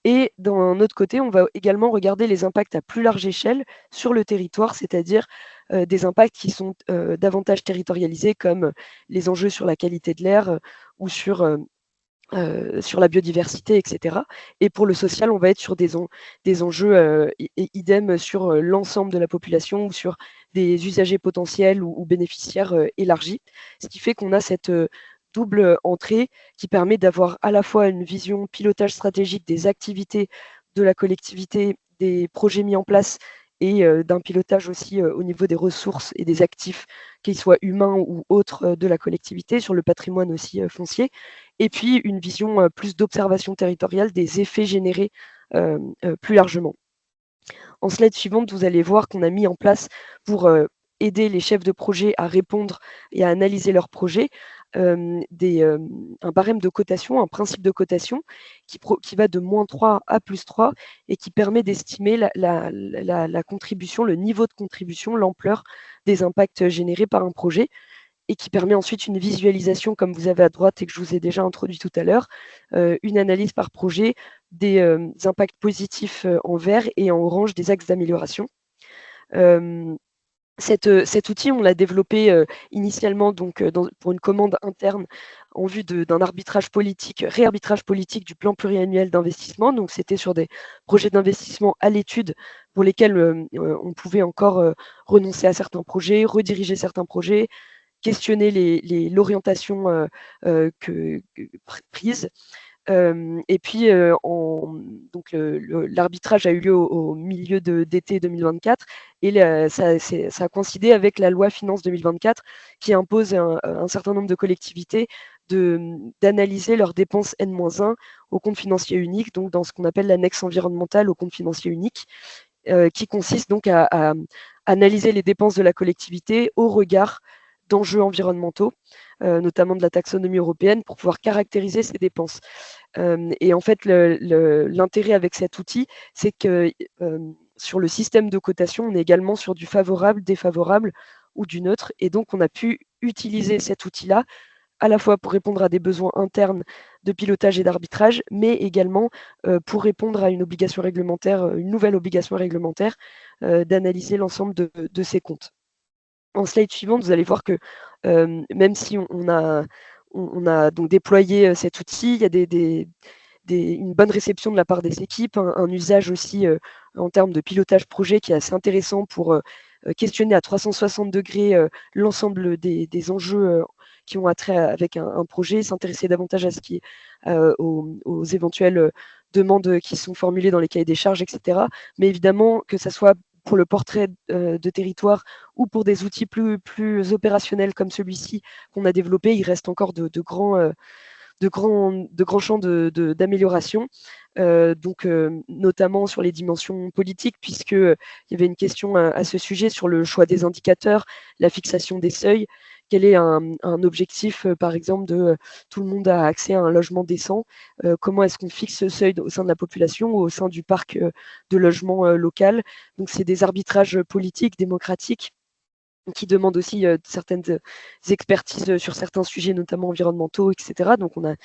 Et d'un autre côté, on va également regarder les impacts à plus large échelle sur le territoire, c'est-à-dire des impacts qui sont davantage territorialisés, comme les enjeux sur la qualité de l'air ou sur la biodiversité, etc. Et pour le social, on va être sur des enjeux idem sur l'ensemble de la population ou sur des usagers potentiels ou bénéficiaires élargis. Ce qui fait qu'on a cette double entrée qui permet d'avoir à la fois une vision pilotage stratégique des activités de la collectivité, des projets mis en place et d'un pilotage aussi au niveau des ressources et des actifs, qu'ils soient humains ou autres de la collectivité, sur le patrimoine aussi foncier, et puis une vision plus d'observation territoriale des effets générés plus largement. En slide suivante, vous allez voir qu'on a mis en place pour aider les chefs de projet à répondre et à analyser leurs projets, un barème de cotation, un principe de cotation qui va de -3 à +3 et qui permet d'estimer la contribution, le niveau de contribution, l'ampleur des impacts générés par un projet et qui permet ensuite une visualisation, comme vous avez à droite et que je vous ai déjà introduit tout à l'heure, une analyse par projet des impacts positifs en vert et en orange des axes d'amélioration. Cet outil, on l'a développé initialement donc, pour une commande interne en vue d'un réarbitrage politique du plan pluriannuel d'investissement. Donc, c'était sur des projets d'investissement à l'étude pour lesquels on pouvait encore renoncer à certains projets, rediriger certains projets, questionner l'orientation prise. Et puis, donc l'arbitrage a eu lieu au milieu d'été 2024 et ça a coïncidé avec la loi Finances 2024 qui impose un certain nombre de collectivités d'analyser leurs dépenses N-1 au compte financier unique, donc dans ce qu'on appelle l'annexe environnementale au compte financier unique, qui consiste donc à analyser les dépenses de la collectivité au regard d'enjeux environnementaux, notamment de la taxonomie européenne, pour pouvoir caractériser ces dépenses. Et en fait, l'intérêt avec cet outil, c'est que sur le système de cotation, on est également sur du favorable, défavorable ou du neutre. Et donc, on a pu utiliser cet outil-là à la fois pour répondre à des besoins internes de pilotage et d'arbitrage, mais également pour répondre à une obligation réglementaire, une nouvelle obligation réglementaire d'analyser l'ensemble de ces comptes. En slide suivante, vous allez voir que même si on a donc déployé cet outil, il y a une bonne réception de la part des équipes, un usage aussi en termes de pilotage projet qui est assez intéressant pour questionner à 360 degrés l'ensemble des enjeux qui ont attrait avec un projet, s'intéresser davantage à aux éventuelles demandes qui sont formulées dans les cahiers des charges, etc. Mais évidemment, que ça soit pour le portrait de territoire ou pour des outils plus opérationnels comme celui-ci qu'on a développé, il reste encore de grands champs d'amélioration, notamment sur les dimensions politiques, puisqu'il y avait une question à ce sujet sur le choix des indicateurs, la fixation des seuils. Quel est un objectif, par exemple, de tout le monde a accès à un logement décent? Comment est-ce qu'on fixe ce seuil au sein de la population ou au sein du parc de logement local? Donc, c'est des arbitrages politiques, démocratiques, qui demandent aussi certaines expertises sur certains sujets, notamment environnementaux, etc. Donc, on a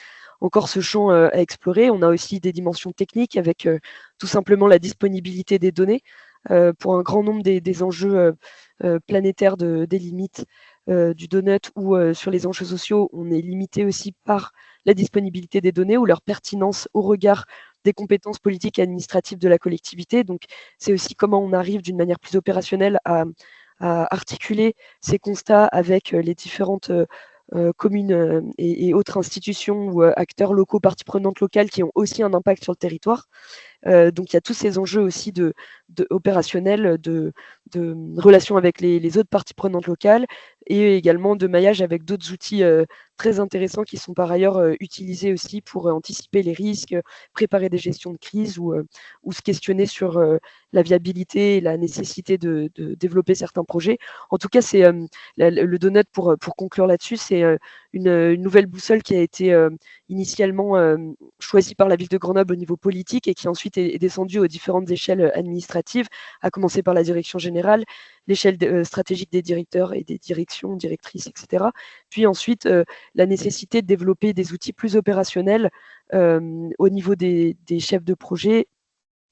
encore ce champ à explorer. On a aussi des dimensions techniques avec tout simplement la disponibilité des données pour un grand nombre des enjeux planétaires des limites du donut ou sur les enjeux sociaux. On est limité aussi par la disponibilité des données ou leur pertinence au regard des compétences politiques et administratives de la collectivité. Donc, c'est aussi comment on arrive d'une manière plus opérationnelle à articuler ces constats avec les différentes communes et autres institutions ou acteurs locaux, parties prenantes locales qui ont aussi un impact sur le territoire. Donc, il y a tous ces enjeux aussi opérationnels, de relations avec les autres parties prenantes locales et également de maillage avec d'autres outils très intéressants qui sont par ailleurs utilisés aussi pour anticiper les risques, préparer des gestions de crise ou se questionner sur la viabilité et la nécessité de développer certains projets. En tout cas, c'est le donut pour conclure là-dessus, c'est une nouvelle boussole qui a été initialement choisie par la ville de Grenoble au niveau politique et qui ensuite est descendue aux différentes échelles administratives, à commencer par la direction générale, l'échelle stratégique des directeurs et des directions, directrices, etc. Puis ensuite, la nécessité de développer des outils plus opérationnels au niveau des chefs de projet,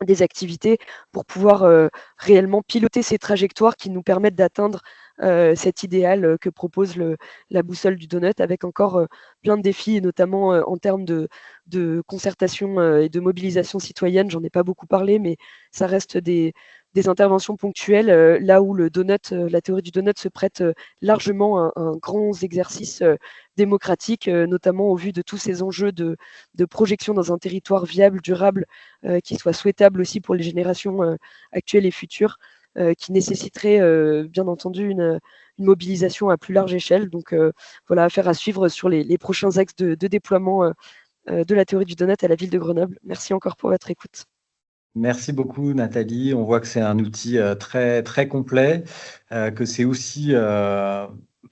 des activités, pour pouvoir réellement piloter ces trajectoires qui nous permettent d'atteindre cet idéal que propose la boussole du donut, avec encore plein de défis, et notamment en termes de concertation et de mobilisation citoyenne. J'en ai pas beaucoup parlé, mais ça reste des interventions ponctuelles, là où le donut, la théorie du donut se prête largement à un grand exercice démocratique, notamment au vu de tous ces enjeux de projection dans un territoire viable, durable, qui soit souhaitable aussi pour les générations actuelles et futures, qui nécessiterait bien entendu une mobilisation à plus large échelle. Donc voilà, affaire à suivre sur les prochains axes de déploiement de la théorie du donut à la ville de Grenoble. Merci encore pour votre écoute. Merci beaucoup, Nathalie. On voit que c'est un outil très, très complet, que c'est aussi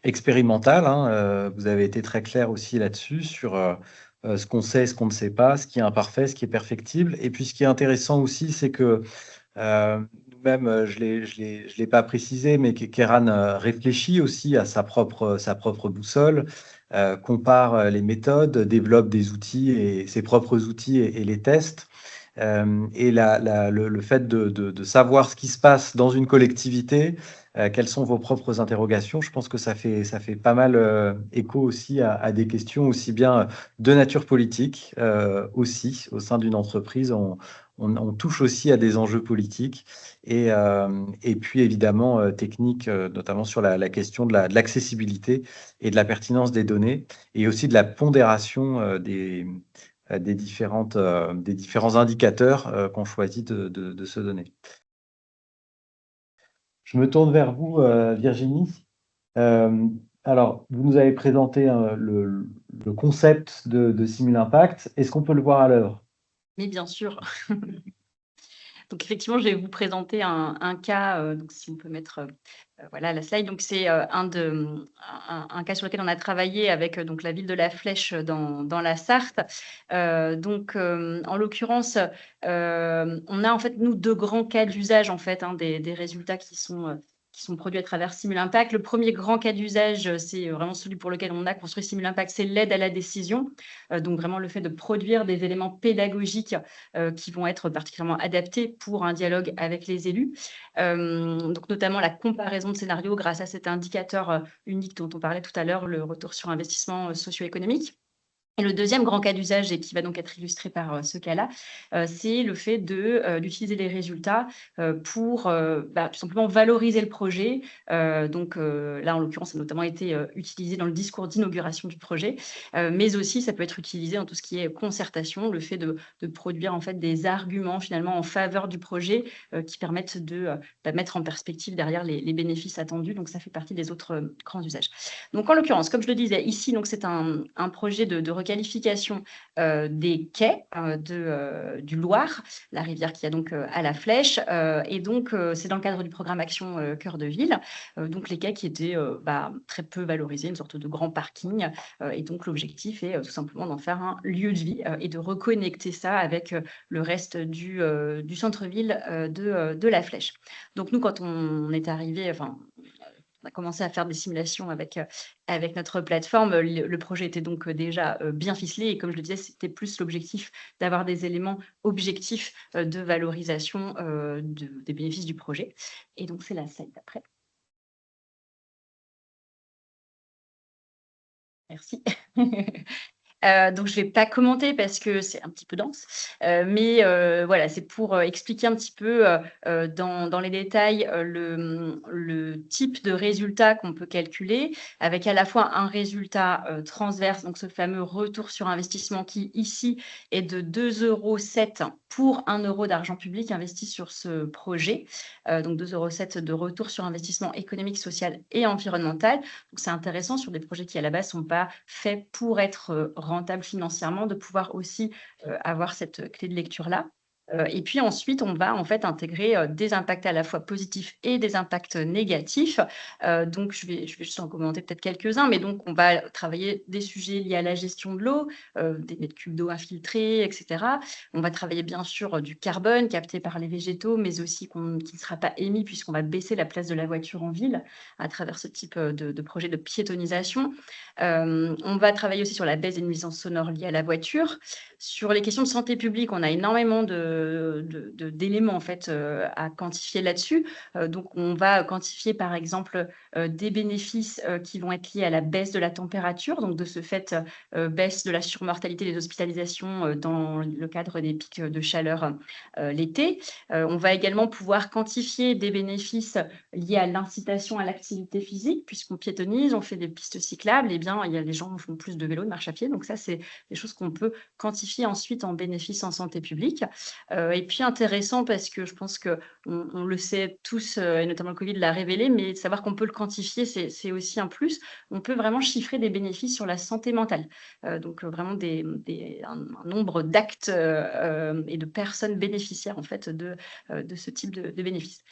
expérimental, hein. Vous avez été très clair aussi là-dessus sur ce qu'on sait, ce qu'on ne sait pas, ce qui est imparfait, ce qui est perfectible. Et puis, ce qui est intéressant aussi, c'est que nous-mêmes, je ne l'ai pas précisé, mais Keran réfléchit aussi à sa propre boussole, compare les méthodes, développe des outils et ses propres outils et les teste. Et le fait de savoir ce qui se passe dans une collectivité, quelles sont vos propres interrogations, je pense que ça fait pas mal écho aussi à des questions aussi bien de nature politique, aussi au sein d'une entreprise. On touche aussi à des enjeux politiques et puis évidemment techniques, notamment sur la question de l'accessibilité et de la pertinence des données, et aussi de la pondération des différents indicateurs qu'on choisit de se donner. Je me tourne vers vous, Virginie. Alors, vous nous avez présenté le concept de Simul Impact. Est-ce qu'on peut le voir à l'œuvre? Mais bien sûr. Donc effectivement, je vais vous présenter un cas, donc si on peut mettre voilà la slide. Donc c'est un cas sur lequel on a travaillé avec donc la ville de La Flèche dans la Sarthe. Donc en l'occurrence, on a en fait nous deux grands cas d'usage en fait, hein, des résultats qui sont produits à travers Simul Impact. Le premier grand cas d'usage, c'est vraiment celui pour lequel on a construit Simul Impact, c'est l'aide à la décision. Donc vraiment le fait de produire des éléments pédagogiques qui vont être particulièrement adaptés pour un dialogue avec les élus. Donc notamment la comparaison de scénarios grâce à cet indicateur unique dont on parlait tout à l'heure, le retour sur investissement socio-économique. Et le deuxième grand cas d'usage, et qui va donc être illustré par ce cas-là, c'est le fait d'utiliser les résultats pour tout simplement valoriser le projet. Donc là, en l'occurrence, ça a notamment été utilisé dans le discours d'inauguration du projet, mais aussi ça peut être utilisé dans tout ce qui est concertation, le fait de produire en fait des arguments finalement en faveur du projet qui permettent de mettre en perspective derrière les bénéfices attendus. Donc ça fait partie des autres grands usages. Donc en l'occurrence, comme je le disais ici, donc c'est un projet de requalification des quais du Loir, la rivière qui a donc à La Flèche, et donc c'est dans le cadre du programme Action Cœur de Ville, donc les quais qui étaient très peu valorisés, une sorte de grand parking, et donc l'objectif est tout simplement d'en faire un lieu de vie et de reconnecter ça avec le reste du centre-ville de La Flèche. Donc nous, quand on est arrivé, on a commencé à faire des simulations avec notre plateforme. Le projet était donc déjà bien ficelé, et comme je le disais, c'était plus l'objectif d'avoir des éléments objectifs de valorisation des bénéfices du projet. Et donc, c'est la slide d'après. Merci. Donc je ne vais pas commenter parce que c'est un petit peu dense, mais voilà, c'est pour expliquer un petit peu dans les détails le type de résultat qu'on peut calculer, avec à la fois un résultat transverse, donc ce fameux retour sur investissement qui ici est de 2,07 € pour 1 € d'argent public investi sur ce projet, donc 2,07 € de retour sur investissement économique, social et environnemental. Donc c'est intéressant sur des projets qui à la base ne sont pas faits pour être rentable financièrement, de pouvoir aussi avoir cette clé de lecture-là. Et puis ensuite, on va en fait intégrer des impacts à la fois positifs et des impacts négatifs. Donc, je vais juste en commenter peut-être quelques-uns, mais donc on va travailler des sujets liés à la gestion de l'eau, des mètres cubes d'eau infiltrés, etc. On va travailler bien sûr du carbone capté par les végétaux, mais aussi qui ne sera pas émis puisqu'on va baisser la place de la voiture en ville à travers ce type de projet de piétonisation. On va travailler aussi sur la baisse des nuisances sonores liées à la voiture. Sur les questions de santé publique, on a énormément d'éléments en fait à quantifier là-dessus. Donc, on va quantifier par exemple des bénéfices qui vont être liés à la baisse de la température. Donc, de ce fait, baisse de la surmortalité des hospitalisations dans le cadre des pics de chaleur l'été. On va également pouvoir quantifier des bénéfices liés à l'incitation à l'activité physique, puisqu'on piétonise, on fait des pistes cyclables, eh bien, les gens font plus de vélo, de marche à pied. Donc ça, c'est des choses qu'on peut quantifier ensuite en bénéfices en santé publique. Et puis intéressant parce que je pense qu'on le sait tous, et notamment le Covid l'a révélé, mais savoir qu'on peut le quantifier, c'est aussi un plus. On peut vraiment chiffrer des bénéfices sur la santé mentale. Donc vraiment un nombre d'actes et de personnes bénéficiaires en fait de ce type de bénéfices.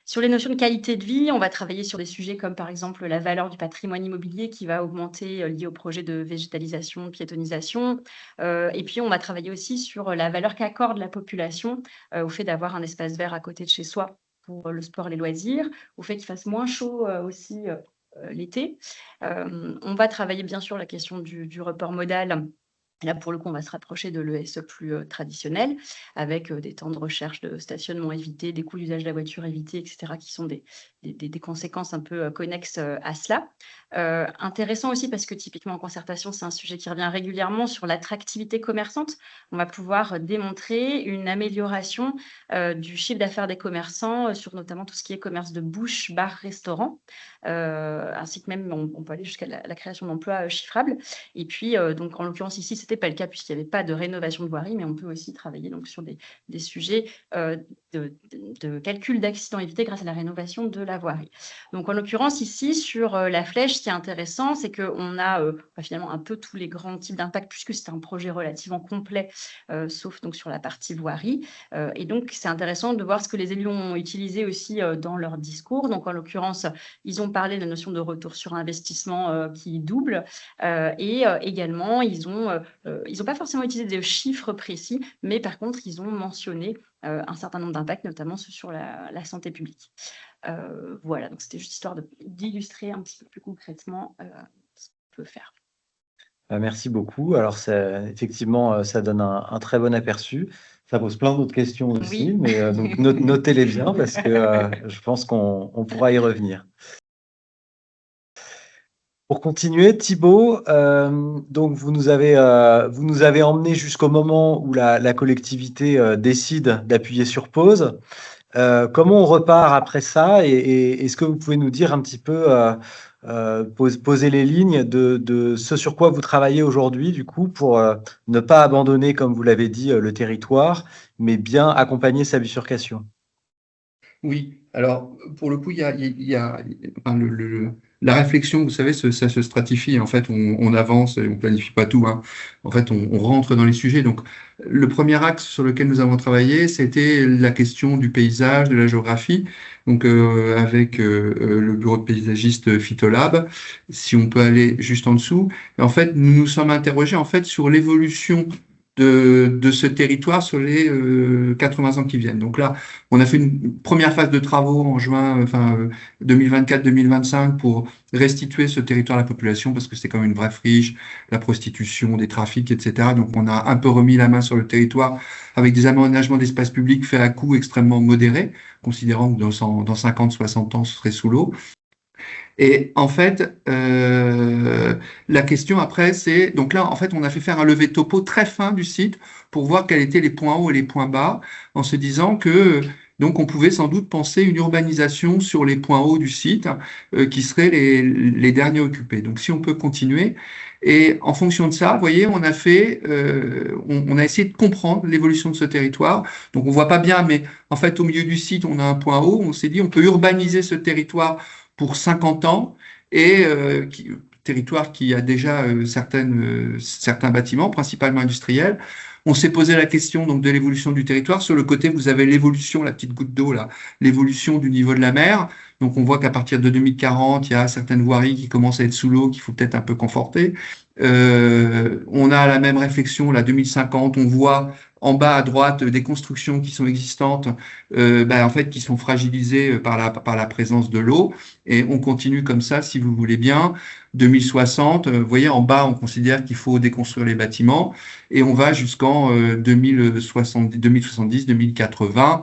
Sur les notions de qualité de vie, on va travailler sur des sujets comme par exemple la valeur du patrimoine immobilier qui va augmenter lié au projet de végétalisation, de piétonisation. Et puis, on va travailler aussi sur la valeur qu'accorde la population au fait d'avoir un espace vert à côté de chez soi pour le sport et les loisirs, au fait qu'il fasse moins chaud aussi l'été. On va travailler bien sûr la question du report modal. Là, pour le coup, on va se rapprocher de l'ESE plus traditionnel, avec des temps de recherche de stationnement évités, des coûts d'usage de la voiture évités, etc., qui sont des conséquences un peu connexes à cela. Intéressant aussi parce que typiquement en concertation, c'est un sujet qui revient régulièrement sur l'attractivité commerçante. On va pouvoir démontrer une amélioration du chiffre d'affaires des commerçants sur notamment tout ce qui est commerce de bouche, bar, restaurant, ainsi que même on peut aller jusqu'à la création d'emplois chiffrables. Et puis, donc, en l'occurrence, ici, ce n'était pas le cas puisqu'il n'y avait pas de rénovation de voirie, mais on peut aussi travailler donc, sur des sujets de calcul d'accidents évités grâce à la rénovation de la voirie. Donc, en l'occurrence, ici, sur la flèche, ce qui est intéressant, c'est qu'on a finalement un peu tous les grands types d'impact puisque c'est un projet relativement complet, sauf donc sur la partie voirie. Et donc, c'est intéressant de voir ce que les élus ont utilisé aussi dans leur discours. Donc, en l'occurrence, ils ont parlé de la notion de retour sur investissement qui double et également, ils n'ont pas forcément utilisé de chiffres précis, mais par contre, ils ont mentionné un certain nombre d'impacts, notamment sur la santé publique. Voilà, donc c'était juste histoire d'illustrer un petit peu plus concrètement ce qu'on peut faire. Merci beaucoup. Alors, effectivement, ça donne un très bon aperçu. Ça pose plein d'autres questions aussi, Oui. mais donc notez-les bien parce que je pense qu'on pourra y revenir. Pour continuer, Thibaut, donc vous nous avez emmenés jusqu'au moment où la collectivité décide d'appuyer sur pause. Comment on repart après ça et est-ce que vous pouvez nous dire un petit peu, poser les lignes de ce sur quoi vous travaillez aujourd'hui, du coup, pour ne pas abandonner, comme vous l'avez dit, le territoire, mais bien accompagner sa bifurcation? Oui, alors pour le coup, il y a enfin, la réflexion, vous savez, ça se stratifie. En fait, on avance et on planifie pas tout, hein. En fait, on rentre dans les sujets. Donc, le premier axe sur lequel nous avons travaillé, c'était la question du paysage, de la géographie. Donc, avec le bureau de paysagiste Phytolab, si on peut aller juste en dessous. Et en fait, nous nous sommes interrogés en fait sur l'évolution de ce territoire sur les 80 ans qui viennent. Donc là, on a fait une première phase de travaux en juin, 2024-2025 pour restituer ce territoire à la population parce que c'est quand même une vraie friche, la prostitution, des trafics, etc. Donc on a un peu remis la main sur le territoire avec des aménagements d'espace public faits à coût extrêmement modéré, considérant que dans 50-60 ans, ce serait sous l'eau. Et en fait, la question après, c'est donc là, en fait, on a fait faire un levé topo très fin du site pour voir quels étaient les points hauts et les points bas, en se disant que donc on pouvait sans doute penser une urbanisation sur les points hauts du site qui seraient les derniers occupés. Donc si on peut continuer. Et en fonction de ça, vous voyez, on a fait, on a essayé de comprendre l'évolution de ce territoire. Donc on voit pas bien, mais en fait au milieu du site, on a un point haut. On s'est dit, on peut urbaniser ce territoire pour 50 ans et territoire qui a déjà certains bâtiments, principalement industriels. On s'est posé la question donc de l'évolution du territoire. Sur le côté, vous avez l'évolution, la petite goutte d'eau là, l'évolution du niveau de la mer. Donc on voit qu'à partir de 2040, il y a certaines voiries qui commencent à être sous l'eau, qu'il faut peut-être un peu conforter. On a la même réflexion, là, 2050, on voit en bas à droite des constructions qui sont existantes, en fait, qui sont fragilisées par la présence de l'eau. Et on continue comme ça, si vous voulez bien. 2060, vous voyez, en bas, on considère qu'il faut déconstruire les bâtiments. Et on va jusqu'en 2070, 2080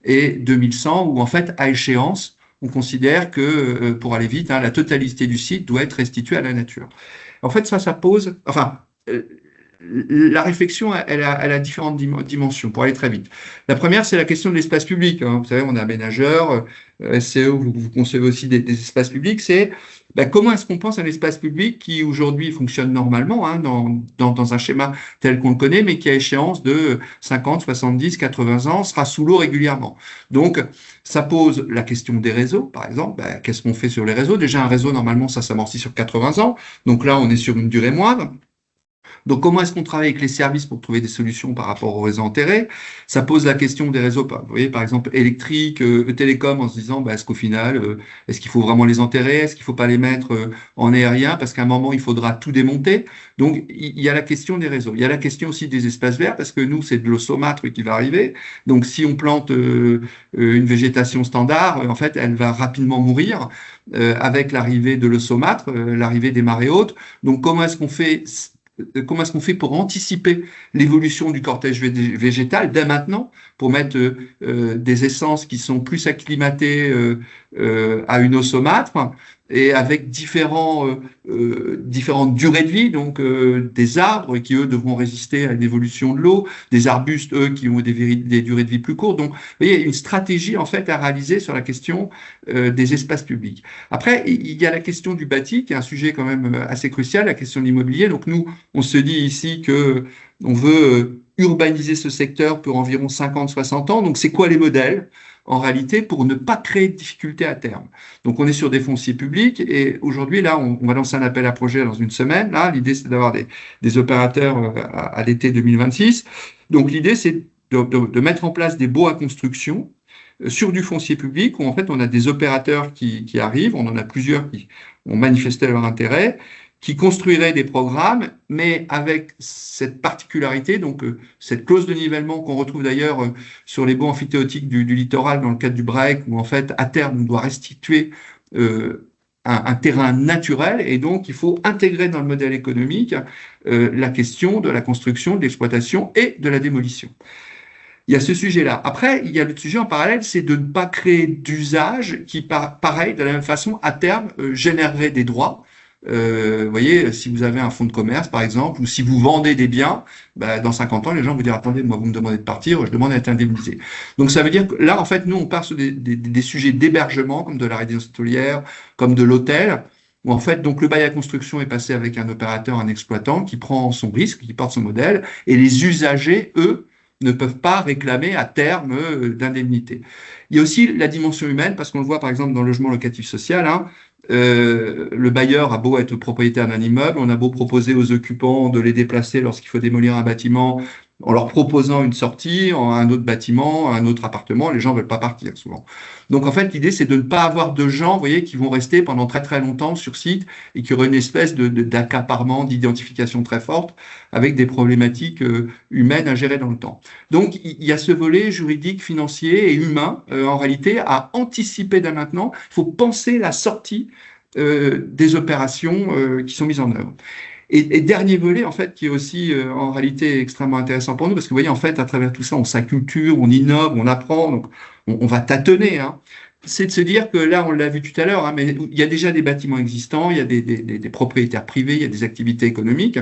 et 2100, où en fait, à échéance, on considère que, pour aller vite, la totalité du site doit être restituée à la nature. En fait, ça pose, la réflexion, elle a différentes dimensions pour aller très vite. La première, c'est la question de l'espace public. Vous savez, on est aménageur, SCE, vous concevez aussi des espaces publics. C'est comment est-ce qu'on pense à un espace public qui aujourd'hui fonctionne normalement dans un schéma tel qu'on le connaît, mais qui à échéance de 50, 70, 80 ans sera sous l'eau régulièrement. Donc, ça pose la question des réseaux, par exemple. Qu'est-ce qu'on fait sur les réseaux? Déjà, un réseau, normalement, ça s'amortit sur 80 ans. Donc là, on est sur une durée moindre. Donc, comment est-ce qu'on travaille avec les services pour trouver des solutions par rapport aux réseaux enterrés? Ça pose la question des réseaux, vous voyez, par exemple, électriques, télécoms, en se disant, est-ce qu'au final, est-ce qu'il faut vraiment les enterrer? Est-ce qu'il ne faut pas les mettre en aérien? Parce qu'à un moment, il faudra tout démonter. Donc, il y a la question des réseaux. Il y a la question aussi des espaces verts, parce que nous, c'est de l'eau saumâtre qui va arriver. Donc, si on plante une végétation standard, en fait, elle va rapidement mourir avec l'arrivée de l'eau saumâtre, l'arrivée des marées hautes. Donc, comment est-ce qu'on fait pour anticiper l'évolution du cortège végétal dès maintenant, pour mettre des essences qui sont plus acclimatées à une eau saumâtre et avec différentes durées de vie, donc des arbres qui, eux, devront résister à l'évolution de l'eau, des arbustes, eux, qui ont des durées de vie plus courtes. Donc, vous voyez, une stratégie, en fait, à réaliser sur la question des espaces publics. Après, il y a la question du bâti, qui est un sujet quand même assez crucial, la question de l'immobilier. Donc, nous, on se dit ici que on veut urbaniser ce secteur pour environ 50-60 ans. Donc, c'est quoi les modèles, en réalité, pour ne pas créer de difficultés à terme? Donc, on est sur des fonciers publics et aujourd'hui, là, on va lancer un appel à projet dans une semaine. Là, l'idée, c'est d'avoir des opérateurs à l'été 2026. Donc, l'idée, c'est de mettre en place des baux à construction sur du foncier public où, en fait, on a des opérateurs qui arrivent. On en a plusieurs qui ont manifesté leur intérêt, qui construiraient des programmes, mais avec cette particularité, donc cette clause de nivellement qu'on retrouve d'ailleurs sur les baux amphithéotiques du littoral dans le cadre du break, où en fait, à terme, on doit restituer un terrain naturel, et donc il faut intégrer dans le modèle économique la question de la construction, de l'exploitation et de la démolition. Il y a ce sujet-là. Après, il y a le sujet en parallèle, c'est de ne pas créer d'usage qui, pareil, de la même façon, à terme, générerait des droits. Vous voyez, si vous avez un fonds de commerce, par exemple, ou si vous vendez des biens, dans 50 ans, les gens vont dire, attendez, moi, vous me demandez de partir, je demande à être indemnisé. Donc, ça veut dire que là, en fait, nous, on part sur des sujets d'hébergement, comme de la résidence hôtelière, comme de l'hôtel, où, en fait, donc, le bail à construction est passé avec un opérateur, un exploitant, qui prend son risque, qui porte son modèle, et les usagers, eux, ne peuvent pas réclamer à terme d'indemnité. Il y a aussi la dimension humaine, parce qu'on le voit, par exemple, dans le logement locatif social, le bailleur a beau être propriétaire d'un immeuble, on a beau proposer aux occupants de les déplacer lorsqu'il faut démolir un bâtiment, en leur proposant une sortie en un autre bâtiment, un autre appartement, les gens ne veulent pas partir souvent. Donc en fait, l'idée, c'est de ne pas avoir de gens, vous voyez, qui vont rester pendant très très longtemps sur site et qui auraient une espèce d'accaparement, d'identification très forte, avec des problématiques humaines à gérer dans le temps. Donc il y a ce volet juridique, financier et humain, en réalité, à anticiper dès maintenant. Il faut penser la sortie des opérations qui sont mises en œuvre. Et dernier volet, en fait, qui est aussi en réalité extrêmement intéressant pour nous, parce que vous voyez, en fait, à travers tout ça, on s'acculture, on innove, on apprend, donc on va tâtonner, c'est de se dire que là, on l'a vu tout à l'heure, mais il y a déjà des bâtiments existants, il y a des propriétaires privés, il y a des activités économiques,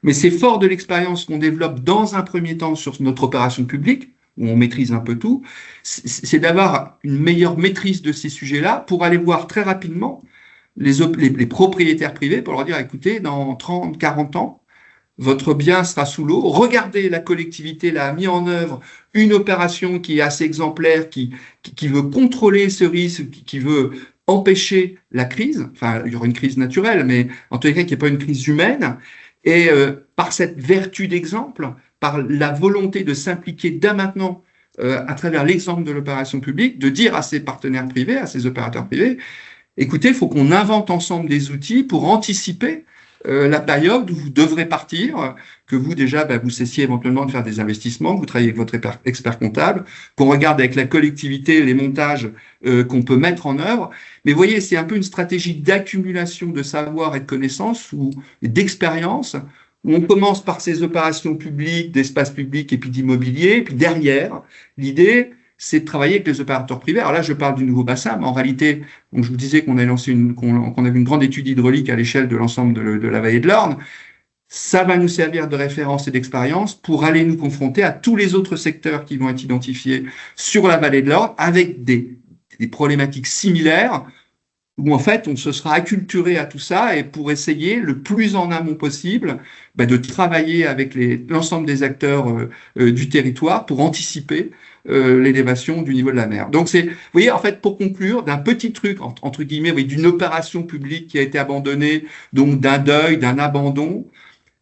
mais c'est fort de l'expérience qu'on développe dans un premier temps sur notre opération publique, où on maîtrise un peu tout, c'est d'avoir une meilleure maîtrise de ces sujets-là pour aller voir très rapidement les propriétaires privés pour leur dire, écoutez, dans 30, 40 ans, votre bien sera sous l'eau. Regardez, la collectivité là, a mis en œuvre une opération qui est assez exemplaire, qui veut contrôler ce risque, qui veut empêcher la crise, enfin, il y aura une crise naturelle, mais en tous les cas, qu'il n'y ait pas une crise humaine, et par cette vertu d'exemple, par la volonté de s'impliquer dès maintenant à travers l'exemple de l'opération publique, de dire à ses partenaires privés, à ses opérateurs privés, écoutez, il faut qu'on invente ensemble des outils pour anticiper la période où vous devrez partir, que vous déjà, vous cessiez éventuellement de faire des investissements, que vous travaillez avec votre expert comptable, qu'on regarde avec la collectivité les montages qu'on peut mettre en œuvre. Mais vous voyez, c'est un peu une stratégie d'accumulation de savoir et de connaissances ou d'expérience, où on commence par ces opérations publiques, d'espace public et puis d'immobilier, puis derrière, l'idée, c'est de travailler avec les opérateurs privés. Alors là, je parle du nouveau bassin, mais en réalité, donc je vous disais qu'on a lancé qu'on avait une grande étude hydraulique à l'échelle de l'ensemble de la vallée de l'Orne. Ça va nous servir de référence et d'expérience pour aller nous confronter à tous les autres secteurs qui vont être identifiés sur la vallée de l'Orne avec des problématiques similaires où en fait on se sera acculturé à tout ça et pour essayer le plus en amont possible de travailler avec l'ensemble des acteurs du territoire pour anticiper l'élévation du niveau de la mer. Donc vous voyez, en fait, pour conclure, d'un petit truc, entre guillemets, oui, d'une opération publique qui a été abandonnée, donc d'un deuil, d'un abandon,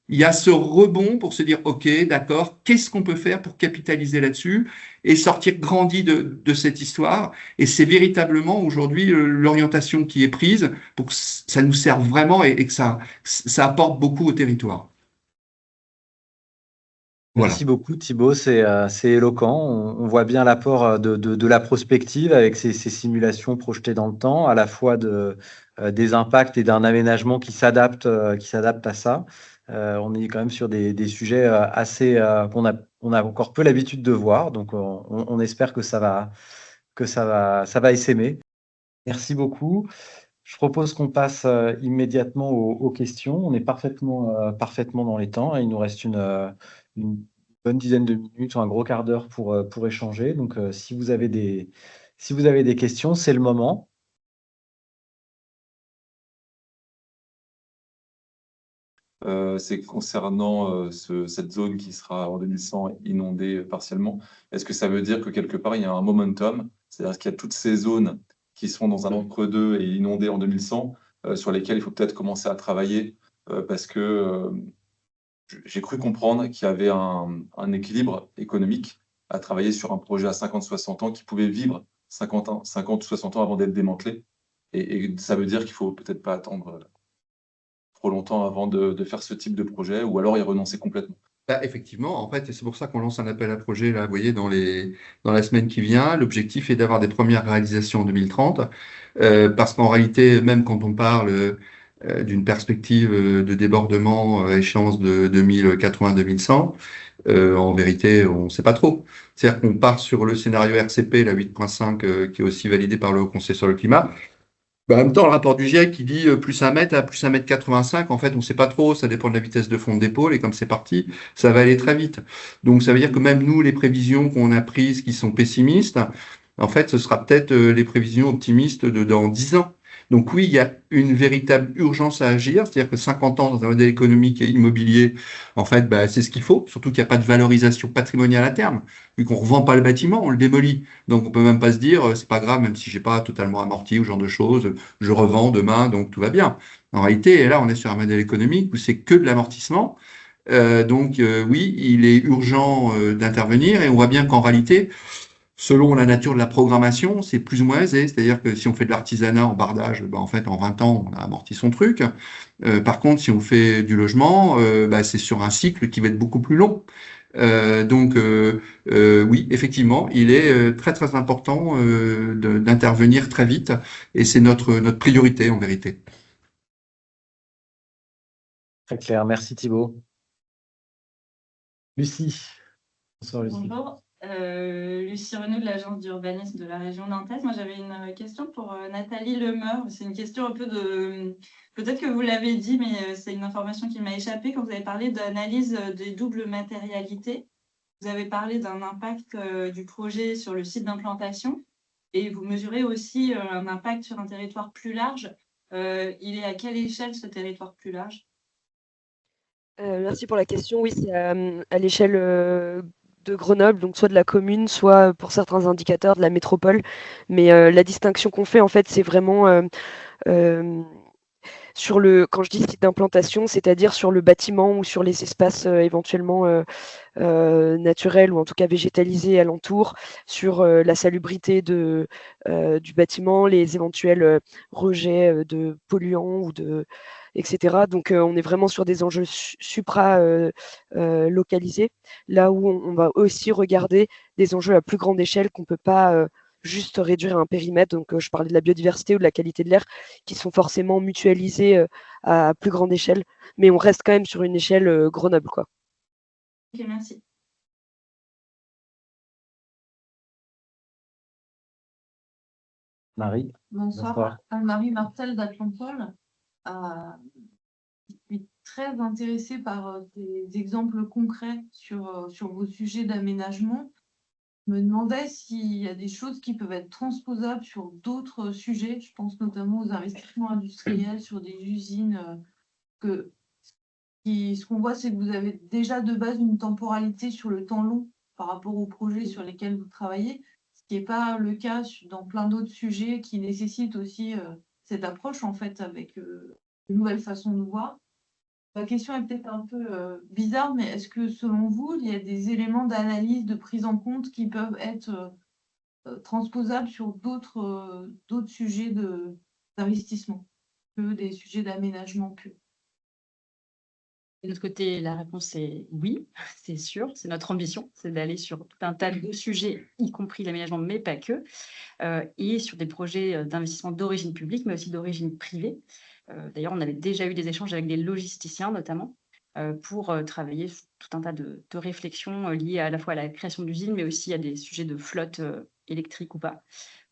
il y a ce rebond pour se dire, OK, d'accord, qu'est-ce qu'on peut faire pour capitaliser là-dessus et sortir grandi de cette histoire. Et c'est véritablement aujourd'hui l'orientation qui est prise pour que ça nous serve vraiment et que ça apporte beaucoup au territoire. Voilà. Merci beaucoup Thibaut, c'est éloquent. On voit bien l'apport de la prospective avec ces simulations projetées dans le temps, à la fois des impacts et d'un aménagement qui s'adapte à ça. On est quand même sur des sujets assez qu'on a encore peu l'habitude de voir, donc on espère que ça va essaimer. Merci beaucoup. Je propose qu'on passe immédiatement aux questions. On est parfaitement dans les temps. Il nous reste une bonne dizaine de minutes, un gros quart d'heure pour échanger. Donc, si vous avez des questions, c'est le moment. C'est concernant cette zone qui sera en 2100 inondée partiellement. Est-ce que ça veut dire que quelque part, il y a un momentum, c'est-à-dire qu'il y a toutes ces zones qui sont dans un entre-deux et inondées en 2100, sur lesquelles il faut peut-être commencer à travailler, parce que j'ai cru comprendre qu'il y avait un équilibre économique à travailler sur un projet à 50-60 ans qui pouvait vivre 50 ou 60 ans avant d'être démantelé. Et ça veut dire qu'il ne faut peut-être pas attendre trop longtemps avant de faire ce type de projet, ou alors y renoncer complètement. Effectivement, en fait, c'est pour ça qu'on lance un appel à projet, là, vous voyez, dans la semaine qui vient. L'objectif est d'avoir des premières réalisations en 2030, parce qu'en réalité, même quand on parle d'une perspective de débordement à échéance de 2080-2100, en vérité, on ne sait pas trop. C'est-à-dire qu'on part sur le scénario RCP, la 8.5, qui est aussi validé par le Haut Conseil sur le climat. En même temps, le rapport du GIEC qui dit plus 1 mètre à plus 1,85 m, en fait, on ne sait pas trop, ça dépend de la vitesse de fond d'épaule, et comme c'est parti, ça va aller très vite. Donc, ça veut dire que même nous, les prévisions qu'on a prises qui sont pessimistes, en fait, ce sera peut-être les prévisions optimistes de dans 10 ans. Donc oui, il y a une véritable urgence à agir, c'est-à-dire que 50 ans dans un modèle économique et immobilier, en fait, c'est ce qu'il faut, surtout qu'il n'y a pas de valorisation patrimoniale à terme, vu qu'on ne revend pas le bâtiment, on le démolit. Donc on peut même pas se dire, c'est pas grave, même si j'ai pas totalement amorti ou ce genre de choses, je revends demain, donc tout va bien. En réalité, là, on est sur un modèle économique où c'est que de l'amortissement. Donc oui, il est urgent d'intervenir et on voit bien qu'en réalité, selon la nature de la programmation, c'est plus ou moins aisé. C'est-à-dire que si on fait de l'artisanat en bardage, en fait, en 20 ans, on a amorti son truc. Par contre, si on fait du logement, c'est sur un cycle qui va être beaucoup plus long. Donc, oui, effectivement, il est très, très important d'intervenir très vite. Et c'est notre priorité, en vérité. Très clair. Merci Thibaut. Lucie. Bonsoir Lucie. Bonjour. Lucie Renaud de l'agence d'urbanisme de la région nantaise. Moi, j'avais une question pour Nathalie Lemeur. C'est une question un peu de... Peut-être que vous l'avez dit, mais c'est une information qui m'a échappé. Quand vous avez parlé d'analyse des doubles matérialités, vous avez parlé d'un impact du projet sur le site d'implantation et vous mesurez aussi un impact sur un territoire plus large. Il est à quelle échelle ce territoire plus large? Merci pour la question. Oui, c'est à l'échelle de Grenoble, donc soit de la commune, soit pour certains indicateurs de la métropole. Mais la distinction qu'on fait, en fait, c'est vraiment sur quand je dis site d'implantation, c'est-à-dire sur le bâtiment ou sur les espaces éventuellement naturels ou en tout cas végétalisés alentour, sur la salubrité du bâtiment, les éventuels rejets de polluants etc. Donc on est vraiment sur des enjeux supra-localisés, là où on va aussi regarder des enjeux à plus grande échelle qu'on ne peut pas juste réduire à un périmètre. Donc je parlais de la biodiversité ou de la qualité de l'air, qui sont forcément mutualisés à plus grande échelle, mais on reste quand même sur une échelle Grenoble, quoi. Ok, merci. Marie, Bonsoir, Anne-Marie Martel d'Atlantol. Je suis très intéressée par des exemples concrets sur vos sujets d'aménagement. Je me demandais s'il y a des choses qui peuvent être transposables sur d'autres sujets. Je pense notamment aux investissements industriels sur des usines. Ce qu'on voit, c'est que vous avez déjà de base une temporalité sur le temps long par rapport aux projets sur lesquels vous travaillez, ce qui n'est pas le cas dans plein d'autres sujets qui nécessitent aussi cette approche en fait avec une nouvelle façon de voir. La question est peut-être un peu bizarre, mais est-ce que selon vous, il y a des éléments d'analyse, de prise en compte qui peuvent être transposables sur d'autres sujets d'investissement que des sujets d'aménagement pur? De notre côté, la réponse est oui, c'est sûr. C'est notre ambition, c'est d'aller sur tout un tas de sujets, y compris l'aménagement, mais pas que, et sur des projets d'investissement d'origine publique, mais aussi d'origine privée. D'ailleurs, on avait déjà eu des échanges avec des logisticiens, notamment, pour travailler sur tout un tas de réflexions liées à la fois à la création d'usines, mais aussi à des sujets de flotte électrique ou pas.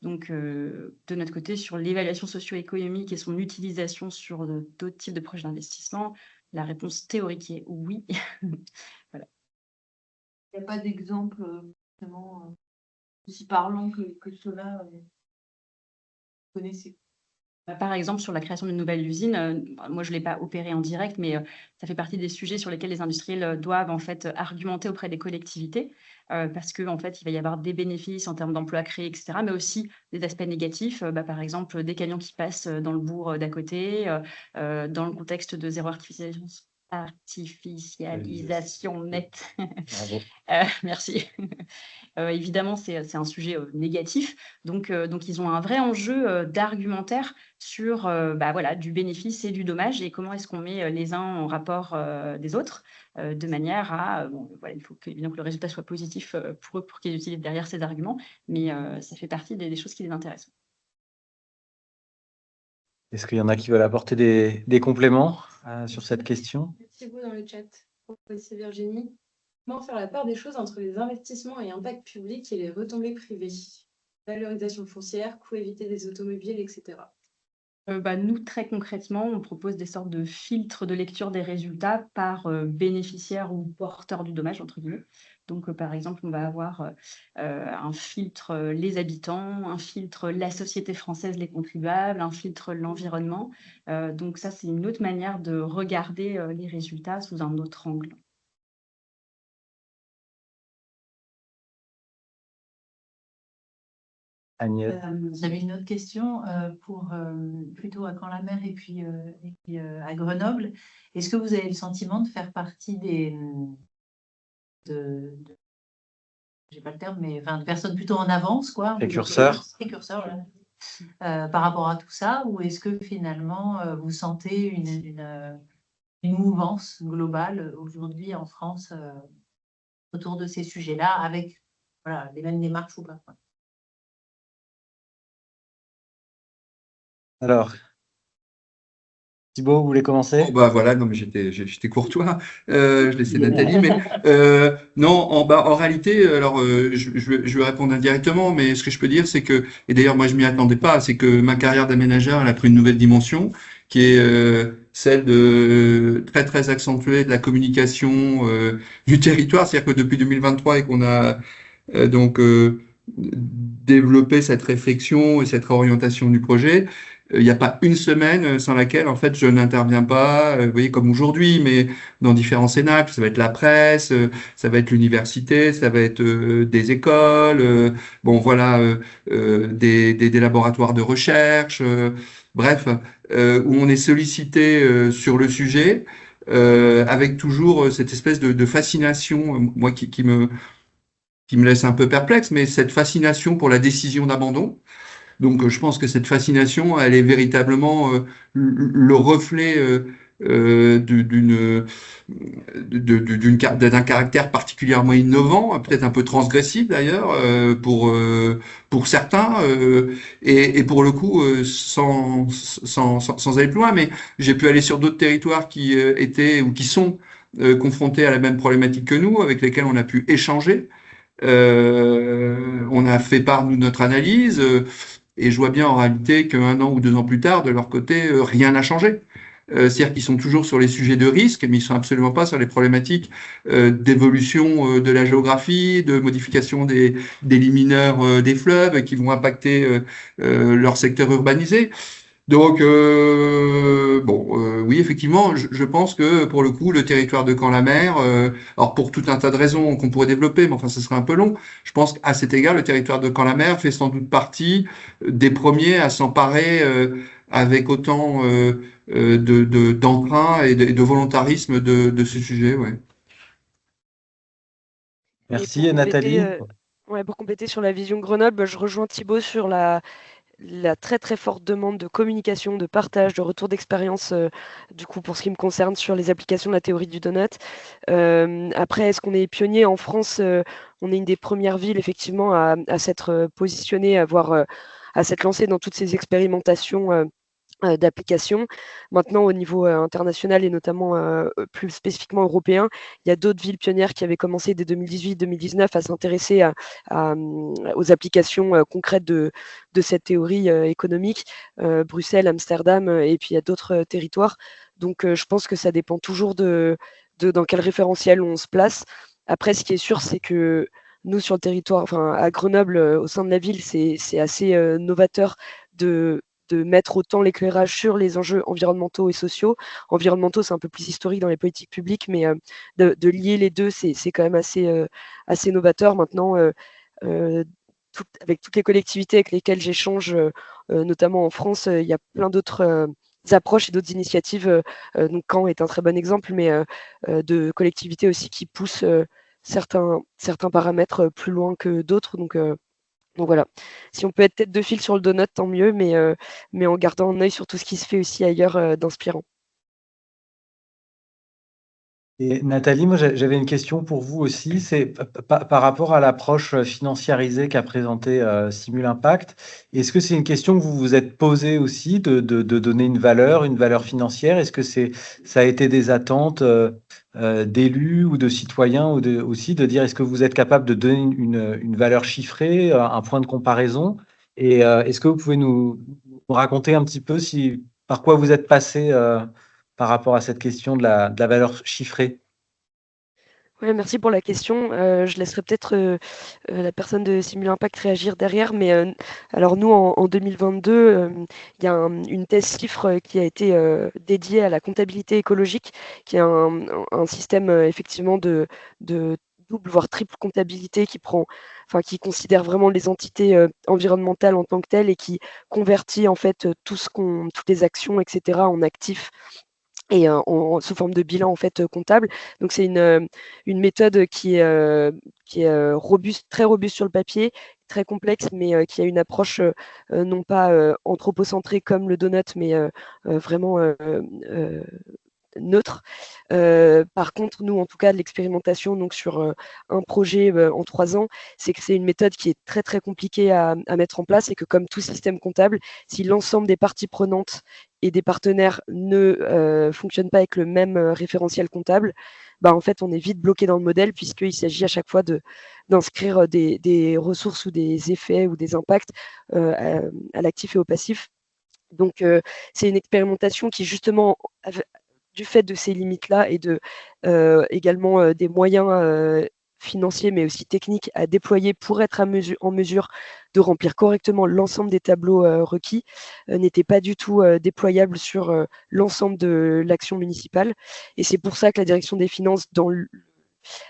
Donc, de notre côté, sur l'évaluation socio-économique et son utilisation sur d'autres types de projets d'investissement, la réponse théorique est oui. Voilà. Il n'y a pas d'exemple vraiment aussi parlant que cela, vous connaissez? Par exemple, sur la création d'une nouvelle usine, moi, je ne l'ai pas opéré en direct, mais ça fait partie des sujets sur lesquels les industriels doivent en fait argumenter auprès des collectivités, parce qu'en fait, il va y avoir des bénéfices en termes d'emplois créés, etc., mais aussi des aspects négatifs. Par exemple, des camions qui passent dans le bourg d'à côté, dans le contexte de zéro artificialisation nette. bravo. Merci. Évidemment, c'est un sujet négatif. Donc, ils ont un vrai enjeu d'argumentaire sur voilà, du bénéfice et du dommage et comment est-ce qu'on met les uns en rapport des autres de manière à... voilà, il faut évidemment que le résultat soit positif pour eux pour qu'ils utilisent derrière ces arguments, mais ça fait partie des choses qui les intéressent. Est-ce qu'il y en a qui veulent apporter des compléments sur cette question? Thibaut dans le chat. Merci Virginie. Comment faire la part des choses entre les investissements et impact public et les retombées privées? Valorisation foncière, coût évité des automobiles, etc. Nous, très concrètement, on propose des sortes de filtres de lecture des résultats par bénéficiaire ou porteur du dommage, entre guillemets. Donc, par exemple, on va avoir un filtre les habitants, un filtre la société française, les contribuables, un filtre l'environnement. Donc ça, c'est une autre manière de regarder les résultats sous un autre angle. Agnès. J'avais une autre question pour plutôt à Caen-la-Mer et puis à Grenoble. Est-ce que vous avez le sentiment de faire partie j'ai pas le terme, mais enfin, de personnes plutôt en avance, quoi? Précurseurs. Précurseurs, voilà. Par rapport à tout ça, ou est-ce que finalement vous sentez une mouvance globale aujourd'hui en France autour de ces sujets-là, avec voilà, les mêmes démarches ou pas, quoi? Alors, Thibaut, vous voulez commencer? Oh, bah voilà, non mais j'étais courtois, je laissais Nathalie, mais non, en réalité, alors je vais répondre indirectement, mais ce que je peux dire, c'est que, et d'ailleurs moi je m'y attendais pas, c'est que ma carrière d'aménageur, elle a pris une nouvelle dimension, qui est celle de très accentuée de la communication du territoire, c'est-à-dire que depuis 2023 et qu'on a donc développé cette réflexion et cette réorientation du projet. il n'y a pas une semaine sans laquelle, en fait, je n'interviens pas, vous voyez, comme aujourd'hui, mais dans différents cénacles. Ça va être la presse, ça va être l'université, ça va être des écoles, bon, voilà, des laboratoires de recherche, bref, où on est sollicité sur le sujet, avec toujours cette espèce de fascination, moi, qui me laisse un peu perplexe, mais cette fascination pour la décision d'abandon. Donc, je pense que cette fascination, elle est véritablement le reflet d'un caractère particulièrement innovant, peut-être un peu transgressif d'ailleurs, pour certains, et pour le coup, sans aller plus loin, mais j'ai pu aller sur d'autres territoires qui étaient ou qui sont confrontés à la même problématique que nous, avec lesquels on a pu échanger. On a fait part de notre analyse, et je vois bien en réalité qu'un an ou 2 ans plus tard, de leur côté, rien n'a changé. C'est-à-dire qu'ils sont toujours sur les sujets de risque, mais ils sont absolument pas sur les problématiques d'évolution de la géographie, de modification des lits mineurs des fleuves qui vont impacter leur secteur urbanisé. Donc, oui, effectivement, je pense que pour le coup, le territoire de Caen-la-Mer, alors pour tout un tas de raisons qu'on pourrait développer, mais enfin, ce serait un peu long, je pense qu'à cet égard, le territoire de Caen-la-Mer fait sans doute partie des premiers à s'emparer avec autant d'emprunt et de volontarisme de ce sujet, ouais. Merci. Et Nathalie? Pour compléter sur la vision Grenoble, je rejoins Thibaut sur la très très forte demande de communication, de partage, de retour d'expérience, du coup pour ce qui me concerne sur les applications de la théorie du donut. Après, est-ce qu'on est pionnier en France? On est une des premières villes effectivement à s'être positionnée, à s'être lancée dans toutes ces expérimentations d'applications. Maintenant, au niveau international et notamment plus spécifiquement européen, il y a d'autres villes pionnières qui avaient commencé dès 2018-2019 à s'intéresser aux applications concrètes de cette théorie économique, Bruxelles, Amsterdam, et puis il y a d'autres territoires. Donc, je pense que ça dépend toujours de dans quel référentiel on se place. Après, ce qui est sûr, c'est que nous, sur le territoire, enfin à Grenoble, au sein de la ville, c'est assez novateur de mettre autant l'éclairage sur les enjeux environnementaux et sociaux. Environnementaux, c'est un peu plus historique dans les politiques publiques, mais de lier les deux, c'est quand même assez novateur. Maintenant, avec toutes les collectivités avec lesquelles j'échange, notamment en France, il y a plein d'autres approches et d'autres initiatives. Donc Caen est un très bon exemple, mais de collectivités aussi qui poussent certains paramètres plus loin que d'autres. Donc voilà, si on peut être tête de file sur le donut, tant mieux, mais en gardant un œil sur tout ce qui se fait aussi ailleurs d'inspirant. Et Nathalie, moi j'avais une question pour vous aussi, c'est par rapport à l'approche financiarisée qu'a présentée Simul Impact. Est-ce que c'est une question que vous vous êtes posée aussi de donner une valeur financière? Est-ce que ça a été des attentes d'élus ou de citoyens aussi de dire est-ce que vous êtes capable de donner une valeur chiffrée, un point de comparaison? Et est-ce que vous pouvez nous raconter un petit peu par quoi vous êtes passé par rapport à cette question de la valeur chiffrée? Ouais, merci pour la question. Je laisserai peut-être la personne de Simul Impact réagir derrière, mais alors nous, en 2022, il y a une thèse chiffre qui a été dédiée à la comptabilité écologique, qui est un système effectivement de double, voire triple comptabilité qui considère vraiment les entités environnementales en tant que telles et qui convertit en fait toutes les actions, etc., en actifs et sous forme de bilan en fait comptable. Donc c'est une méthode qui est robuste, très robuste sur le papier, très complexe, mais qui a une approche non pas anthropocentrée comme le donut, mais vraiment neutre. Par contre, nous, en tout cas, de l'expérimentation donc sur un projet en 3 ans, c'est que c'est une méthode qui est très très compliquée à mettre en place et que comme tout système comptable, si l'ensemble des parties prenantes et des partenaires ne fonctionnent pas avec le même référentiel comptable, bah, en fait, on est vite bloqué dans le modèle puisqu'il s'agit à chaque fois d'inscrire des ressources ou des effets ou des impacts à l'actif et au passif. Donc, c'est une expérimentation qui, justement, du fait de ces limites-là et également des moyens financiers, mais aussi techniques à déployer pour être en mesure de remplir correctement l'ensemble des tableaux requis, n'étaient pas du tout déployables sur l'ensemble de l'action municipale. Et c'est pour ça que la direction des finances,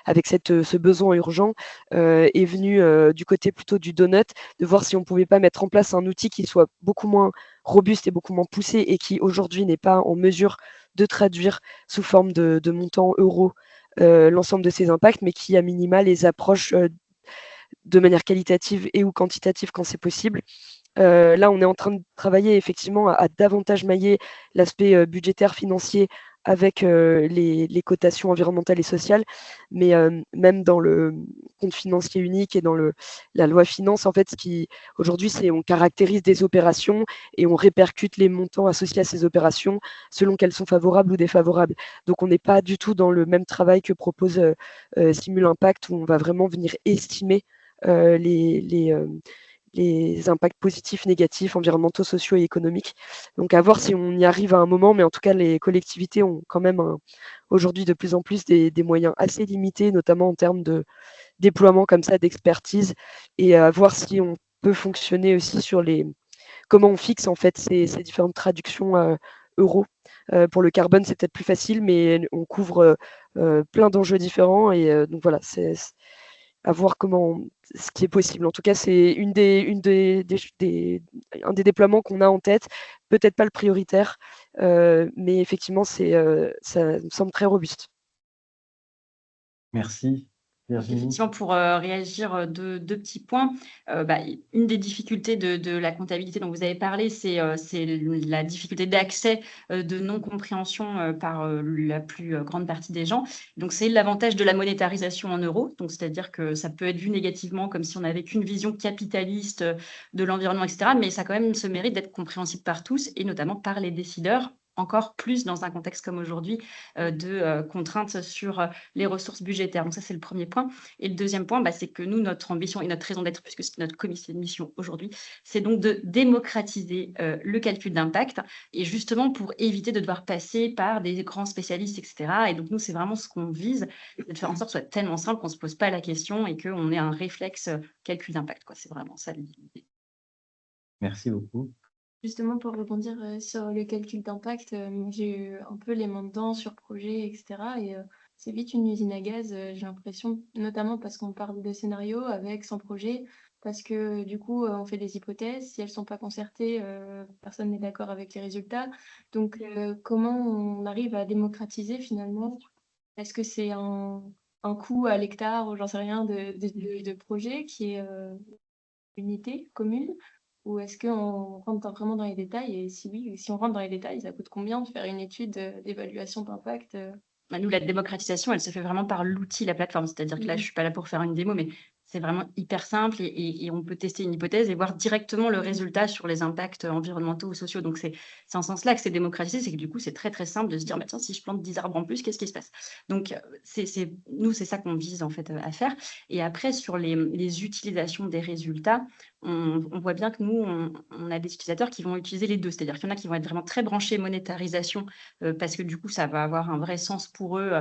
avec ce besoin urgent, est venu du côté plutôt du donut, de voir si on ne pouvait pas mettre en place un outil qui soit beaucoup moins robuste et beaucoup moins poussé et qui aujourd'hui n'est pas en mesure de traduire sous forme de montants euros l'ensemble de ces impacts, mais qui à minima les approche de manière qualitative et ou quantitative quand c'est possible. Là, on est en train de travailler effectivement à davantage mailler l'aspect budgétaire, financier avec les cotations environnementales et sociales, mais même dans le compte financier unique et dans la loi finance, en fait, ce qui aujourd'hui, c'est on caractérise des opérations et on répercute les montants associés à ces opérations selon qu'elles sont favorables ou défavorables. Donc, on n'est pas du tout dans le même travail que propose Simul Impact, où on va vraiment venir estimer les impacts positifs, négatifs, environnementaux, sociaux et économiques. Donc à voir si on y arrive à un moment, mais en tout cas, les collectivités ont quand même aujourd'hui de plus en plus des moyens assez limités, notamment en termes de déploiement comme ça, d'expertise, et à voir si on peut fonctionner aussi sur comment on fixe en fait ces différentes traductions euros. Pour le carbone, c'est peut-être plus facile, mais on couvre plein d'enjeux différents, et donc voilà, c'est à voir ce qui est possible. En tout cas, c'est un des déploiements qu'on a en tête, peut-être pas le prioritaire, mais effectivement, ça me semble très robuste. Merci. Virginie. Effectivement, pour réagir, deux petits points. Une des difficultés de la comptabilité dont vous avez parlé, c'est la difficulté d'accès, de non-compréhension par la plus grande partie des gens. Donc, c'est l'avantage de la monétarisation en euros. Donc, c'est-à-dire que ça peut être vu négativement comme si on n'avait qu'une vision capitaliste de l'environnement, etc. Mais ça a quand même ce mérite d'être compréhensible par tous et notamment par les décideurs, encore plus dans un contexte comme aujourd'hui de contraintes sur les ressources budgétaires. Donc ça, c'est le premier point. Et le deuxième point, c'est que nous, notre ambition et notre raison d'être, puisque c'est notre comité de mission aujourd'hui, c'est donc de démocratiser le calcul d'impact et justement pour éviter de devoir passer par des grands spécialistes, etc. Et donc nous, c'est vraiment ce qu'on vise, c'est de faire en sorte que ce soit tellement simple qu'on ne se pose pas la question et qu'on ait un réflexe calcul d'impact. C'est vraiment ça l'idée. Merci beaucoup. Justement, pour rebondir sur le calcul d'impact, j'ai eu un peu les mains dedans sur projet, etc. Et c'est vite une usine à gaz, j'ai l'impression, notamment parce qu'on parle de scénarios avec, sans projet, parce que du coup, on fait des hypothèses. Si elles ne sont pas concertées, personne n'est d'accord avec les résultats. Donc, comment on arrive à démocratiser finalement? Est-ce que c'est un coût à l'hectare ou j'en sais rien de projet qui est unité commune? Ou est-ce qu'on rentre vraiment dans les détails? Et si oui, si on rentre dans les détails, ça coûte combien de faire une étude d'évaluation d'impact? Nous, la démocratisation, elle se fait vraiment par l'outil, la plateforme. C'est-à-dire que là, je ne suis pas là pour faire une démo, mais c'est vraiment hyper simple et on peut tester une hypothèse et voir directement le résultat sur les impacts environnementaux ou sociaux. Donc, c'est en ce sens-là que c'est démocratisé, c'est que du coup, c'est très, très simple de se dire, tiens, si je plante 10 arbres en plus, qu'est-ce qui se passe? Donc, nous, c'est ça qu'on vise en fait à faire. Et après, sur les utilisations des résultats, on voit bien que nous, on a des utilisateurs qui vont utiliser les deux. C'est-à-dire qu'il y en a qui vont être vraiment très branchés monétarisation parce que du coup, ça va avoir un vrai sens pour eux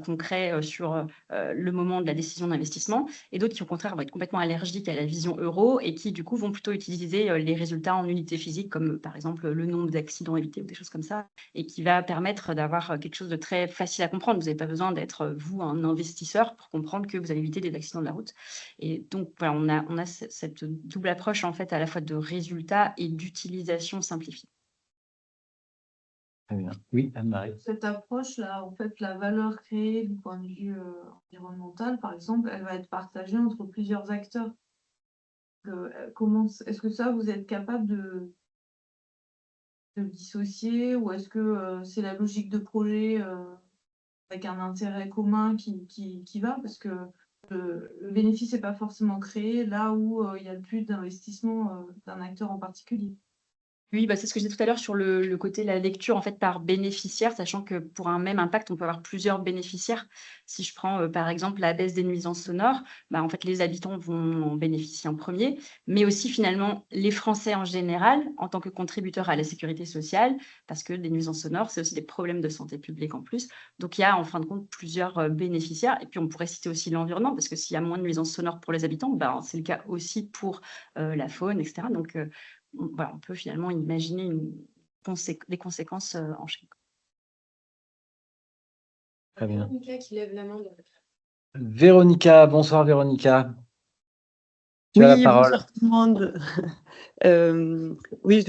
concret sur le moment de la décision d'investissement. Et d'autres qui, au contraire, vont être complètement allergiques à la vision euro et qui, du coup, vont plutôt utiliser les résultats en unités physiques, comme par exemple le nombre d'accidents évités ou des choses comme ça, et qui va permettre d'avoir quelque chose de très facile à comprendre. Vous n'avez pas besoin d'être, vous, un investisseur pour comprendre que vous allez éviter des accidents de la route. Et donc, voilà, on a cette double approche, en fait, à la fois de résultats et d'utilisation simplifiée. Très bien. Oui, Anne-Marie. Cette approche-là, en fait, la valeur créée du point de vue environnemental, par exemple, elle va être partagée entre plusieurs acteurs. Est-ce que ça, vous êtes capable de le dissocier ou est-ce que c'est la logique de projet avec un intérêt commun qui va? Parce que le bénéfice n'est pas forcément créé là où il y a le plus d'investissement d'un acteur en particulier. Oui, bah, c'est ce que je disais tout à l'heure sur le côté de la lecture en fait par bénéficiaire, sachant que pour un même impact, on peut avoir plusieurs bénéficiaires. Si je prends par exemple la baisse des nuisances sonores, bah, en fait les habitants vont en bénéficier en premier, mais aussi finalement les Français en général en tant que contributeurs à la sécurité sociale, parce que les nuisances sonores, c'est aussi des problèmes de santé publique en plus. Donc il y a en fin de compte plusieurs bénéficiaires, et puis on pourrait citer aussi l'environnement, parce que s'il y a moins de nuisances sonores pour les habitants, bah, c'est le cas aussi pour la faune, etc. Donc voilà, on peut finalement imaginer des conséquences en chaîne. Très bien. Véronica qui lève la main. Véronica, bonsoir Véronica. Tu as la Oui, parole. bonsoir tout le monde. Oui,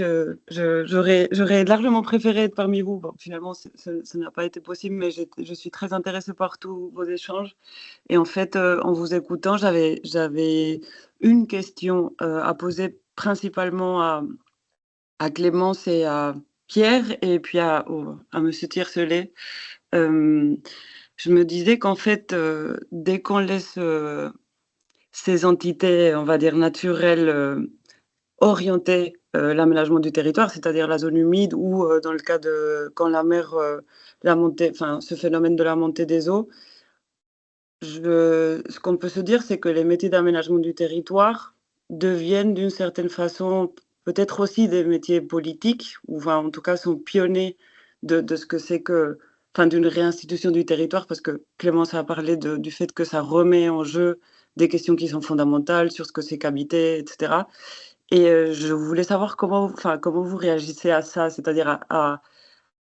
j'aurais largement préféré être parmi vous. Bon, finalement, ça n'a pas été possible, mais je suis très intéressée par tous vos échanges. Et en fait, en vous écoutant, j'avais une question à poser principalement à Clémence et à Pierre, et puis à Monsieur Tiercelet. Je me disais qu'en fait, dès qu'on laisse ces entités, on va dire, naturelles, orienter l'aménagement du territoire, c'est-à-dire la zone humide ou dans le cas de quand la mer, la montée, enfin ce phénomène de la montée des eaux, ce qu'on peut se dire, c'est que les métiers d'aménagement du territoire deviennent d'une certaine façon peut-être aussi des métiers politiques, ou enfin, en tout cas sont pionniers de ce que c'est que, enfin, d'une réinstitution du territoire, parce que Clémence a parlé du fait que ça remet en jeu des questions qui sont fondamentales sur ce que c'est qu'habiter, etc. Et je voulais savoir comment vous réagissez à ça, c'est-à-dire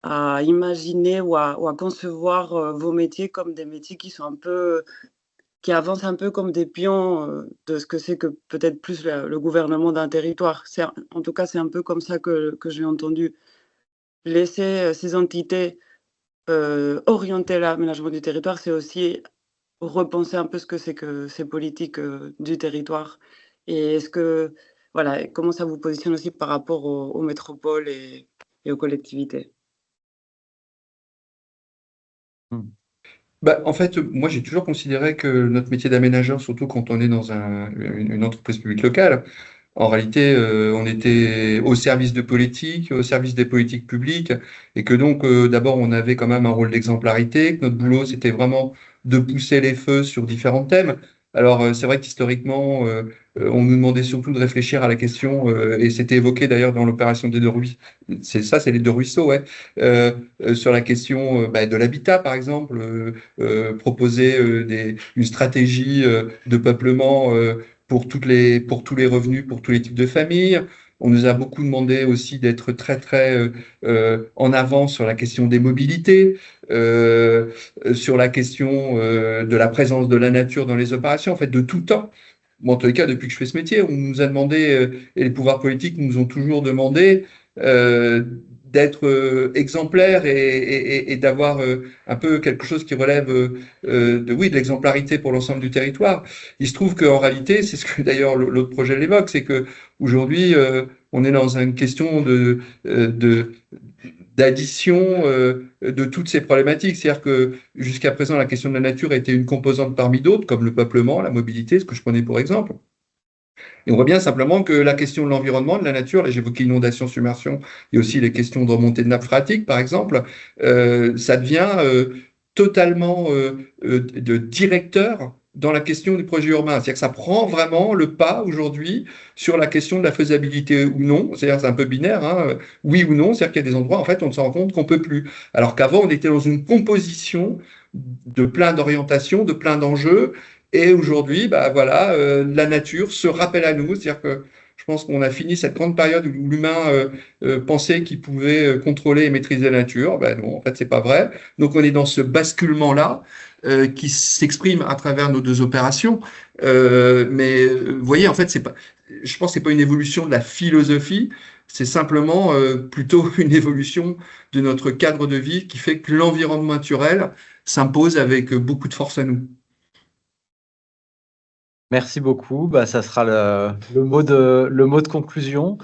à imaginer ou à concevoir vos métiers comme des métiers qui sont un peu, qui avancent un peu comme des pions de ce que c'est que peut-être plus le gouvernement d'un territoire. En tout cas, c'est un peu comme ça que j'ai entendu. Laisser ces entités orienter l'aménagement du territoire, c'est aussi repenser un peu ce que c'est que ces politiques du territoire. Et est-ce que, voilà, comment ça vous positionne aussi par rapport aux métropoles et aux collectivités? Bah, en fait, moi, j'ai toujours considéré que notre métier d'aménageur, surtout quand on est dans une entreprise publique locale, en réalité, on était au service de politique, au service des politiques publiques, et que donc, d'abord, on avait quand même un rôle d'exemplarité, que notre boulot, c'était vraiment de pousser les feux sur différents thèmes. Alors, c'est vrai qu'historiquement, on nous demandait surtout de réfléchir à la question, et c'était évoqué d'ailleurs dans l'opération des deux ruisseaux, c'est les deux ruisseaux, ouais, sur la question de l'habitat, par exemple, proposer une stratégie de peuplement pour tous les revenus, pour tous les types de familles. On nous a beaucoup demandé aussi d'être très, très en avant sur la question des mobilités, sur la question de la présence de la nature dans les opérations, en fait, de tout temps. Bon, en tous les cas, depuis que je fais ce métier, on nous a demandé, et les pouvoirs politiques nous ont toujours demandé d'être exemplaires et d'avoir un peu quelque chose qui relève de l'exemplarité pour l'ensemble du territoire. Il se trouve qu'en réalité, c'est ce que d'ailleurs l'autre projet l'évoque, c'est que aujourd'hui, on est dans une question d'addition de toutes ces problématiques. C'est-à-dire que jusqu'à présent, la question de la nature a été une composante parmi d'autres, comme le peuplement, la mobilité, ce que je prenais pour exemple. Et on voit bien simplement que la question de l'environnement, de la nature, là j'évoquais inondation, submersion, et aussi les questions de remontée de nappe phréatique, par exemple, ça devient totalement de directeur dans la question du projet urbain. C'est-à-dire que ça prend vraiment le pas aujourd'hui sur la question de la faisabilité ou non. C'est-à-dire c'est un peu binaire, hein, oui ou non. C'est-à-dire qu'il y a des endroits, en fait, on se rend compte qu'on peut plus. Alors qu'avant, on était dans une composition de plein d'orientations, de plein d'enjeux. Et aujourd'hui, bah voilà, la nature se rappelle à nous. C'est-à-dire que je pense qu'on a fini cette grande période où l'humain pensait qu'il pouvait contrôler et maîtriser la nature. Ben non, en fait, c'est pas vrai. Donc, on est dans ce basculement-là qui s'exprime à travers nos deux opérations. Mais vous voyez, en fait, je pense que c'est pas une évolution de la philosophie. C'est simplement plutôt une évolution de notre cadre de vie qui fait que l'environnement naturel s'impose avec beaucoup de force à nous. Merci beaucoup. Bah, ça sera le mot de conclusion.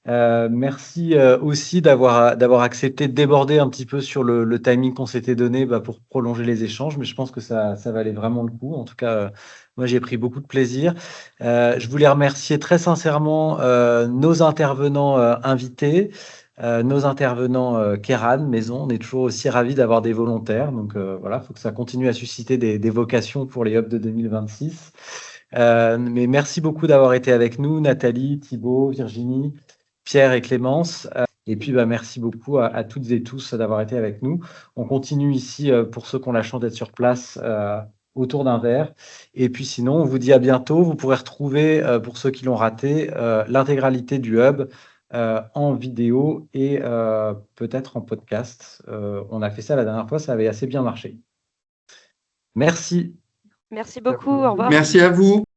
Merci aussi d'avoir accepté de déborder un petit peu sur le timing qu'on s'était donné pour prolonger les échanges, mais je pense que ça valait vraiment le coup. En tout cas, moi, j'ai pris beaucoup de plaisir. Je voulais remercier très sincèrement nos intervenants invités, nos intervenants Kéran, Maison. On est toujours aussi ravis d'avoir des volontaires. Donc voilà, il faut que ça continue à susciter des vocations pour les hubs de 2026. Mais merci beaucoup d'avoir été avec nous, Nathalie, Thibaut, Virginie, Pierre et Clémence. Et puis, merci beaucoup à toutes et tous d'avoir été avec nous. On continue ici, pour ceux qui ont la chance d'être sur place, autour d'un verre. Et puis sinon, on vous dit à bientôt. Vous pourrez retrouver, pour ceux qui l'ont raté, l'intégralité du hub en vidéo et peut-être en podcast. On a fait ça la dernière fois, ça avait assez bien marché. Merci. Merci beaucoup. Au revoir. Merci à vous.